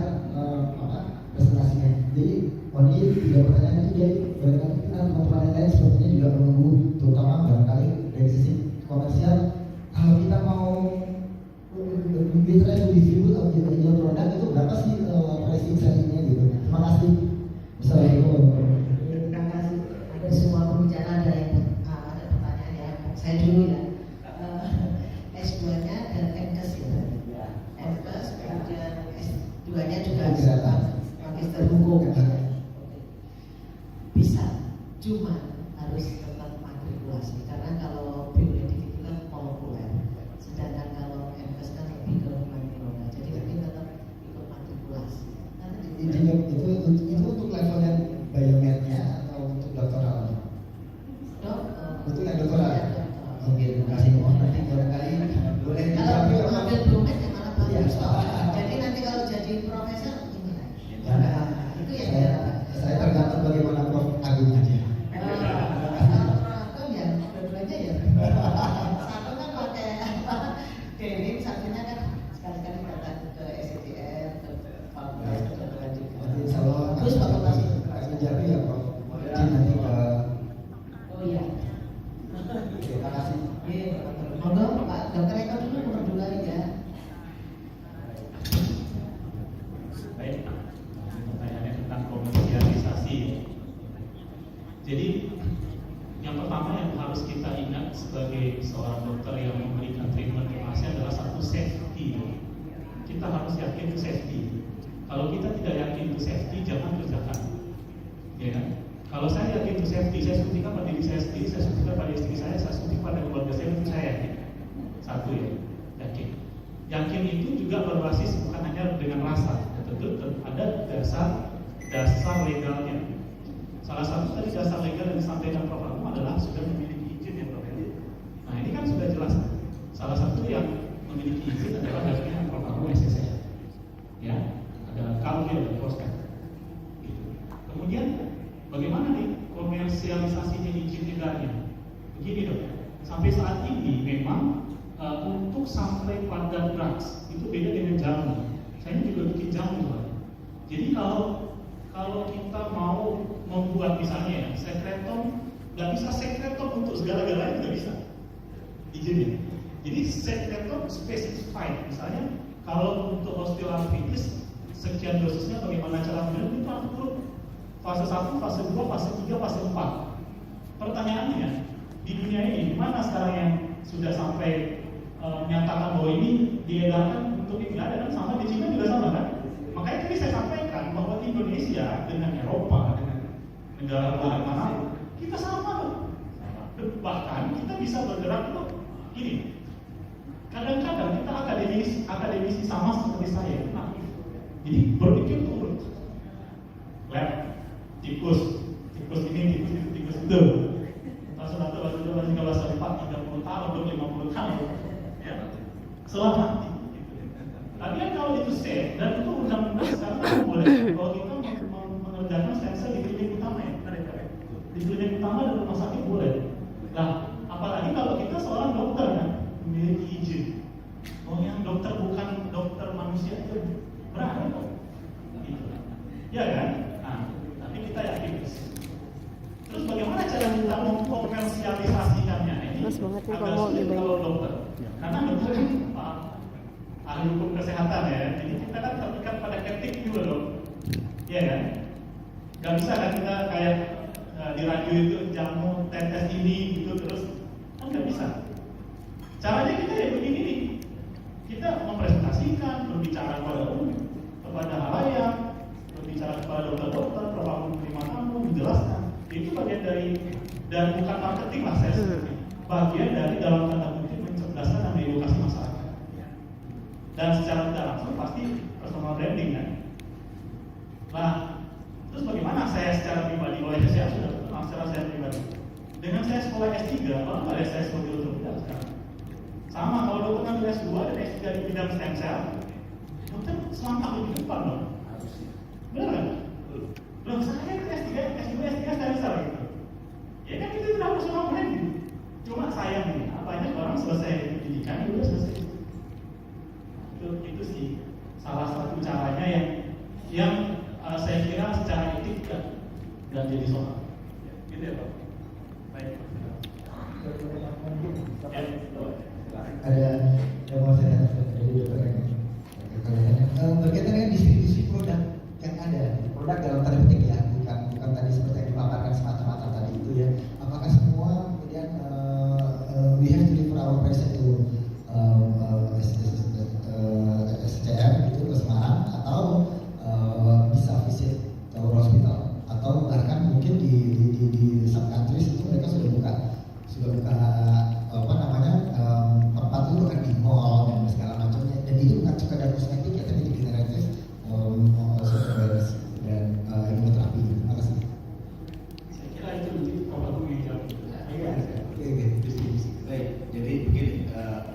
presentasinya. Jadi mohon izin 3 pertanyaan itu, jadi barangkali kita teman-teman yang lain sepertinya juga menunggu, terutama barangkali dari sisi komersial. Kalau kita mau mitra distribut atau jual produk itu berapa sih pricing sellingnya gitu? Terima kasih. Assalamualaikum. Terima kasih. Ada semua pembicara ada pertanyaan ya. Saya dulu ya. S2-nya dan MKes ya. MKes kemudian S2-nya juga magister hukum. Bisa, cuma harus tetap matrikulasi karena kalau bioetik itu kan molekuler, sedangkan kalau MKes kan lebih ke humanitarian, jadi kami tetap ikut matrikulasi. Itu untuk level yang biomed-nya atau untuk doktoral? Untuk yang doktoral. Oke, terima kasih. Nanti barangkali boleh kalau belum ambil biomed ya malah bagus. Iya. Jadi nanti kalau jadi profesor gimana? Itu ya. Saya tergantung bagaimana Prof Agung aja. Kalau Prof ya dua-duanya ya. Satu kan pakai training, satunya kan sekali-kali datang ke SCTR, ke fakultas kedokteran juga. Insya Allah Terus fakultas itu. menjadi ya Prof. Izin nanti ke. Oh iya. Terima kasih. Iya, monggo Pak Dokter Eko dulu nomor 2 ya. Baik, pertanyaannya tentang komersialisasi. Jadi yang pertama yang harus kita ingat sebagai seorang dokter yang memberikan treatment ke pasien adalah satu safety. Kita harus yakin itu safety. Kalau kita tidak yakin itu safety, jangan kerjakan. Ya kan? Kalau saya yakin itu safety, saya suntikan pada diri saya sendiri, saya suntikan pada istri saya suntikan pada keluarga saya, itu saya yakin. Satu ya, yakin. Yakin itu juga berbasis bukan hanya dengan rasa, tentu ada dasar legalnya. Salah satu tadi dasar legal yang disampaikan Prof. Agung adalah sudah memiliki izin ya Prof. Nah ini kan sudah jelas. Salah satu yang memiliki izin adalah dari Prof. Agung SSN. Ya, ada KUL dan Prospek. Kemudian bagaimana nih komersialisasinya izin edarnya? Begini dong, sampai saat ini memang untuk sampai pada drugs itu beda dengan jamu. Saya juga bikin jamu Pak. Jadi kalau kita mau membuat misalnya ya, sekretom, nggak bisa sekretom untuk segala-galanya nggak bisa izinnya. Jadi sekretom specified, misalnya kalau untuk osteoartritis sekian dosisnya bagaimana cara minum itu atur fase 1, fase 2, fase 3, fase 4. Pertanyaannya di dunia ini mana sekarang yang sudah sampai menyatakan bahwa ini diedarkan untuk ini ada kan sama di Cina juga sama kan? Makanya tadi saya sampaikan bahwa Indonesia dengan Eropa dengan negara-negara mana kita sama loh. Bahkan kita bisa bergerak tuh gini. Kadang-kadang kita akademisi sama seperti saya. Nah, jadi berpikir tuh lab tikus ini tikus itu. Bahasa bahasa 30 tahun, 50 tahun. Ya. Selamat. Tapi kan kalau itu safe dan itu undang-undang sekarang kan boleh kalau kita mengerjakan sensor di klinik utama ya, di klinik utama dan rumah sakit boleh. Nah, apalagi kalau kita seorang dokter kan memiliki izin. Oh yang dokter bukan dokter manusia itu berani kok. Gitu. Ya kan? Nah, tapi kita yakin. Terus bagaimana cara kita mengkomersialisasikannya? Mas banget nih agak kalau sulit gitu. kalau dokter. Karena dokter kan ahli hukum kesehatan ya, jadi kita kan terikat pada etik juga loh, ya kan? Gak bisa kan kita kayak di radio itu jamu tetes ini gitu terus, kan gak bisa. Caranya kita ya begini nih, kita mempresentasikan, berbicara kepada umum, kepada halayak, berbicara kepada dokter-dokter, perlakuan terima tamu, menjelaskan. Itu bagian dari dan bukan marketing lah saya sebutnya, bagian dari dalam tanda kutip mencerdaskan dan mengedukasi masyarakat. Dan secara tidak langsung pasti personal branding kan. Nah, terus bagaimana saya secara pribadi? Oleh saya sudah kenal secara saya pribadi. Dengan saya sekolah S3, kalau nggak ada saya sebagai dokter bedah sekarang. Sama kalau dokter ngambil S2 dan S3 di bidang stem cell, dokter selangkah lebih depan loh. Benar kan? Loh, saya kan S2, stem cell gitu. Ya kan itu sudah personal branding. Cuma sayangnya banyak orang selesai pendidikan udah selesai. Itu sih salah satu caranya yang saya kira secara etik dan jadi soal. Gitu ya Pak. Baik. Ada yang mau saya dari dokter ini. Berkaitan dengan distribusi produk yang ada, produk dalam tanda petik ya, bukan tadi seperti yang dipaparkan semata-mata tadi itu ya. Apakah semua kemudian we have to refer our patient to SCM itu ke Semarang atau bisa visit ke hospital atau bahkan mungkin di sub countries itu mereka sudah buka apa namanya tempat itu bukan di mall dan segala macamnya, dan itu bukan sekedar kosmetik ya tapi regeneratif dan imunoterapi. Terima kasih. Saya kira itu lebih kalau yang jawab. Baik, jadi begini,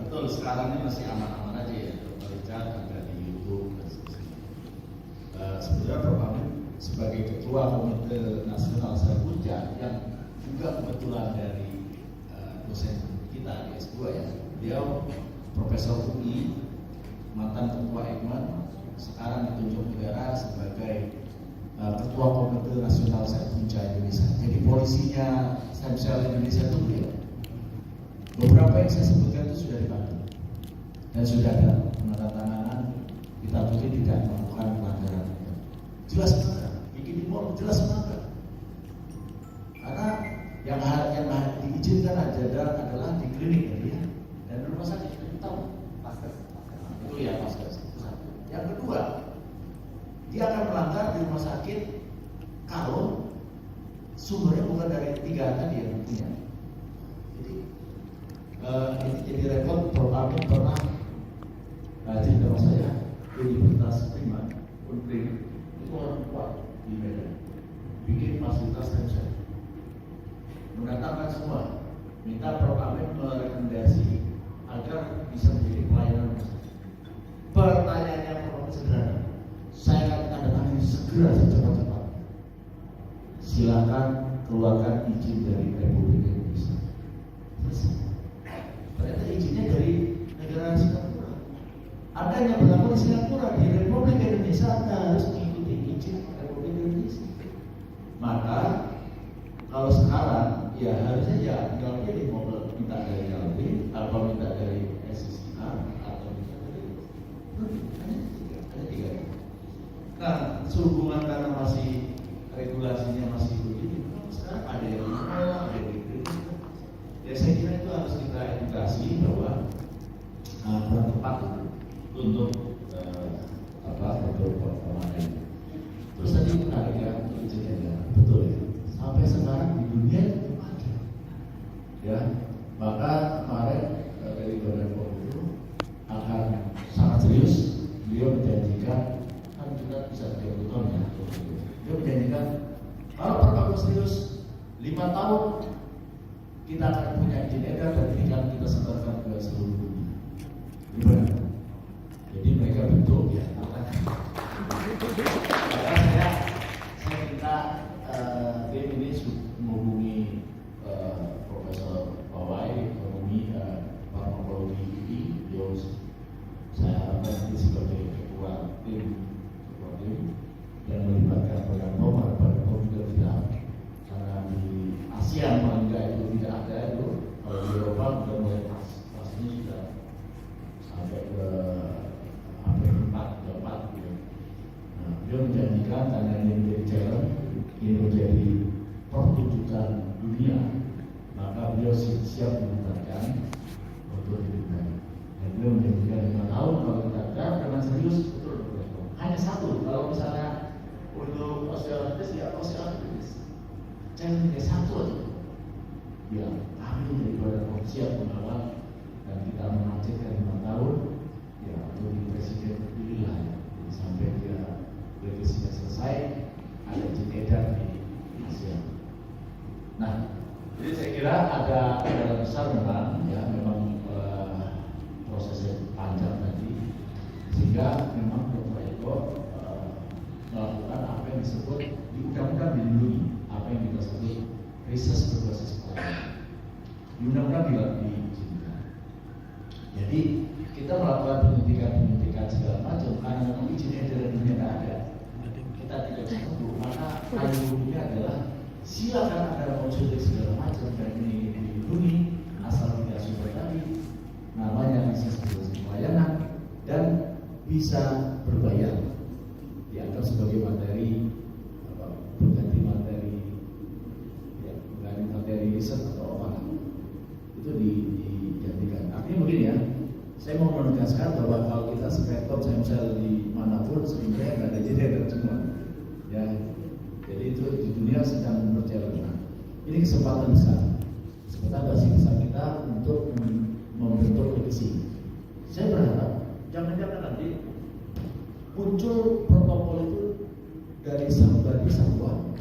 betul sekarang ini masih aman-aman aja ya, Dr. Richard ada di YouTube dan sebagainya. Sebenarnya Prof. Amin sebagai Ketua Komite Nasional Serbuja yang juga kebetulan dari dosen kita di S2 ya, beliau Profesor UI, mantan Ketua Ekman, sekarang ditunjuk negara sebagai Ketua Komite Nasional Serbuja Indonesia. Jadi polisinya stem cell Indonesia itu beliau. Beberapa yang saya sebutkan itu sudah dibantu dan sudah ada penandatanganan kita mungkin tidak melakukan pelanggaran. Jelas melanggar, bikin di mall jelas melanggar. Karena yang diizinkan adalah di klinik ya, dan rumah sakit kita tahu paskes. Itu ya paskes. Yang kedua, dia akan melanggar di rumah sakit kalau tiga tadi yang punya. Jadi ini jadi repot. Prof. Amin pernah cerita sama saya, Universitas Unprim itu orang kuat di Medan, bikin fasilitas stem cell, mendatangkan semua, minta Prof. Amin merekomendasi agar bisa menjadi pelayanan. Pertanyaannya Prof. sederhana, saya akan tanda tangan segera secepat-cepat. Silakan keluarkan izin dari Republik Indonesia. Ternyata izinnya dari negara Singapura. Ada yang berlaku di Singapura, di Republik Indonesia Anda harus mengikuti izin Republik Indonesia. Maka kalau sekarang ya harusnya ya tinggal pilih mau minta dari LP atau minta dari SCCA atau minta dari ada tiga. Nah, sehubungan karena masih regulasinya masih begini, sekarang ada yang ada yang dikritik. Ya saya kira itu harus kita edukasi bahwa kurang tepat untuk untuk pemakai. Terus tadi menarik ya, betul ya. Sampai sekarang di dunia belum ada. Ya, maka kemarin dari Badan POM itu akan sangat serius. Beliau menjanjikan, kan kita bisa 30 tahun ya. Dia menjanjikan kalau perkara serius 5 tahun kita akan punya izin edar dan tinggal kita sebarkan ke seluruh dunia. Gimana? Jadi mereka bentuk ya. Maka saya minta tim ini menghubungi Profesor Pawai, menghubungi farmakologi UI. Saya harapkan nanti sebagai ketua tim dan melibatkan Badan POM, Badan POM juga tidak, karena di ASEAN paling enggak itu tidak ada itu. Kalau di Eropa sudah mulai pastinya sudah sampai ke hampir 4 gitu. Nah, dia menjanjikan karena ini menjadi challenge, ini menjadi pertunjukan dunia, maka beliau siap menempatkan untuk diberikan. Dan beliau menjanjikan 5 tahun kalau kita dengan serius betul. Hanya satu, kalau misalnya untuk osteoartritis ya osteoartritis, jangan hanya satu aja. Ya, kami dari Badan POM siap mengawal dan kita menargetkan 5 tahun. Ya, untuk di presiden terpilih ya. Sampai dia revisinya selesai, ada izin edar di ASEAN. Nah, jadi saya kira ada besar memang ya, memang prosesnya panjang tadi, sehingga memang Dr. Eko melakukan apa yang disebut di undang-undang dilindungi, apa yang kita sebut research berbasis pelayanan. Di undang-undang diizinkan. Jadi kita melakukan penyuntikan segala macam karena memang izin edar dunia tidak ada. Kita tidak bisa tunggu. Maka ini adalah silakan Anda mau suntik segala macam dan ini dilindungi asal tidak super tadi, namanya research berbasis pelayanan dan bisa berbayar, dianggap sebagai materi berganti materi ya, berganti materi riset atau apa itu digantikan. Artinya begini ya, saya mau menegaskan bahwa kalau kita spektor stem cell di manapun sebenarnya nggak ada jeda semua ya, jadi itu di dunia sedang berjalan. Ini kesempatan bagi kita untuk membentuk legacy. Saya berharap jangan-jangan nanti muncul protokol itu dari Sabang di Sabang,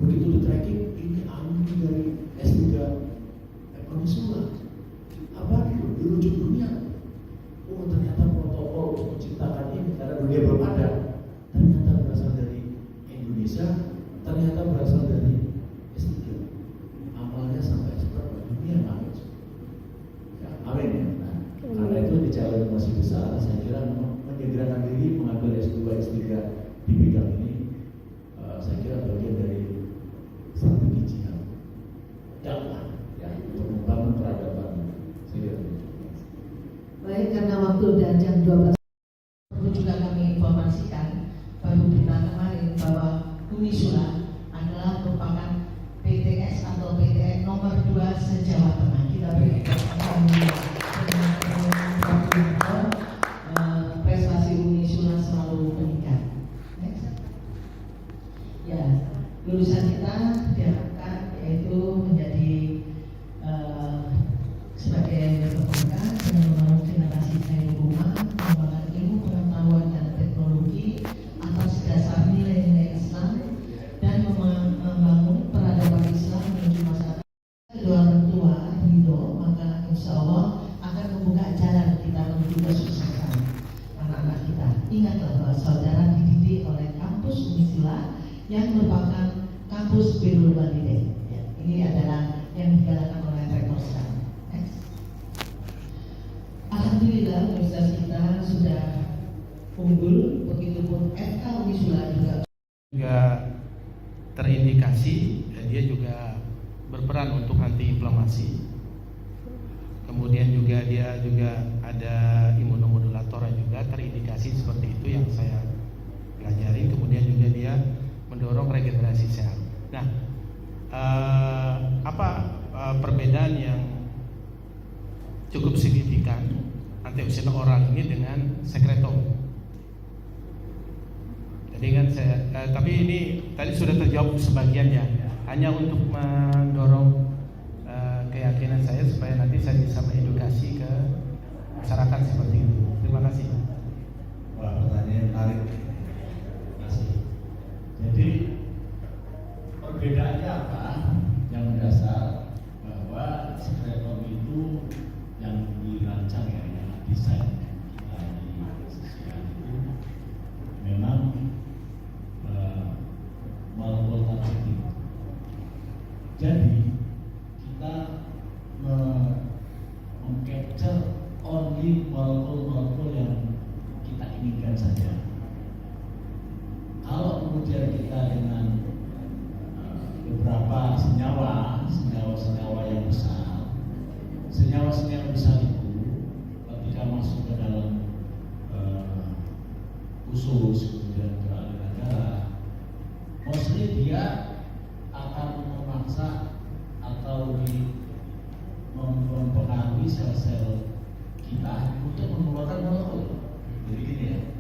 begitu di tracking ini alumni dari S3 ekonomi Sula, apa di ujung dunia. Oh ternyata protokol untuk menciptakan ini karena dunia belum ada, ternyata berasal dari Indonesia, ternyata berasal dari S3. Amalnya sampai seberapa dunia banget. Ya, amin ya. Nah, karena itu di challenge masih besar, saya kira menyediakan diri mengambil S2, S3 di bidang ini, saya kira bagian dari strategi jihad dakwah ya untuk membangun peradaban. Saya kira. Baik, karena waktu udah jam 12, perlu juga kami informasikan baru kita kemarin bahwa Unisula adalah merupakan PTS atau PTN nomor 2 se-Jawa Tengah. Kita beri prestasi Unisula selalu meningkat. Next. Ya, lulusan kita diharapkan yaitu juga sukseskan anak-anak kita. Ingatlah bahwa saudara dididik oleh kampus Unisila yang merupakan kampus Birrul Walidain. Ya, ini adalah yang digalakan oleh rektor sekarang. Next. Alhamdulillah universitas kita sudah unggul, begitupun FK Unisila juga terindikasi dia juga berperan untuk anti inflamasi. Kemudian juga dia juga ada imunomodulator yang juga terindikasi seperti itu yang saya pelajari. Kemudian juga dia mendorong regenerasi sel. Nah, perbedaan yang cukup signifikan antioksidan oral ini dengan sekretom? Jadi kan tapi ini tadi sudah terjawab sebagian ya. Hanya untuk mendorong keyakinan saya supaya nanti saya bisa mengedukasi ke masyarakat seperti itu. Terima kasih. Wah, pertanyaan menarik. Terima kasih. Jadi perbedaannya apa? Yang mendasar bahwa sekretom itu yang dirancang ya, yang desain kita di sosial itu memang molekul tertentu. Jadi kita meng-capture only molekul-molekul yang kita inginkan saja. Kalau kemudian kita dengan beberapa senyawa yang besar, senyawa itu ketika masuk ke dalam usus kemudian ke aliran darah, mostly dia akan memaksa atau mempengaruhi sel-sel kita untuk mengeluarkan molekul. Jadi gini ya,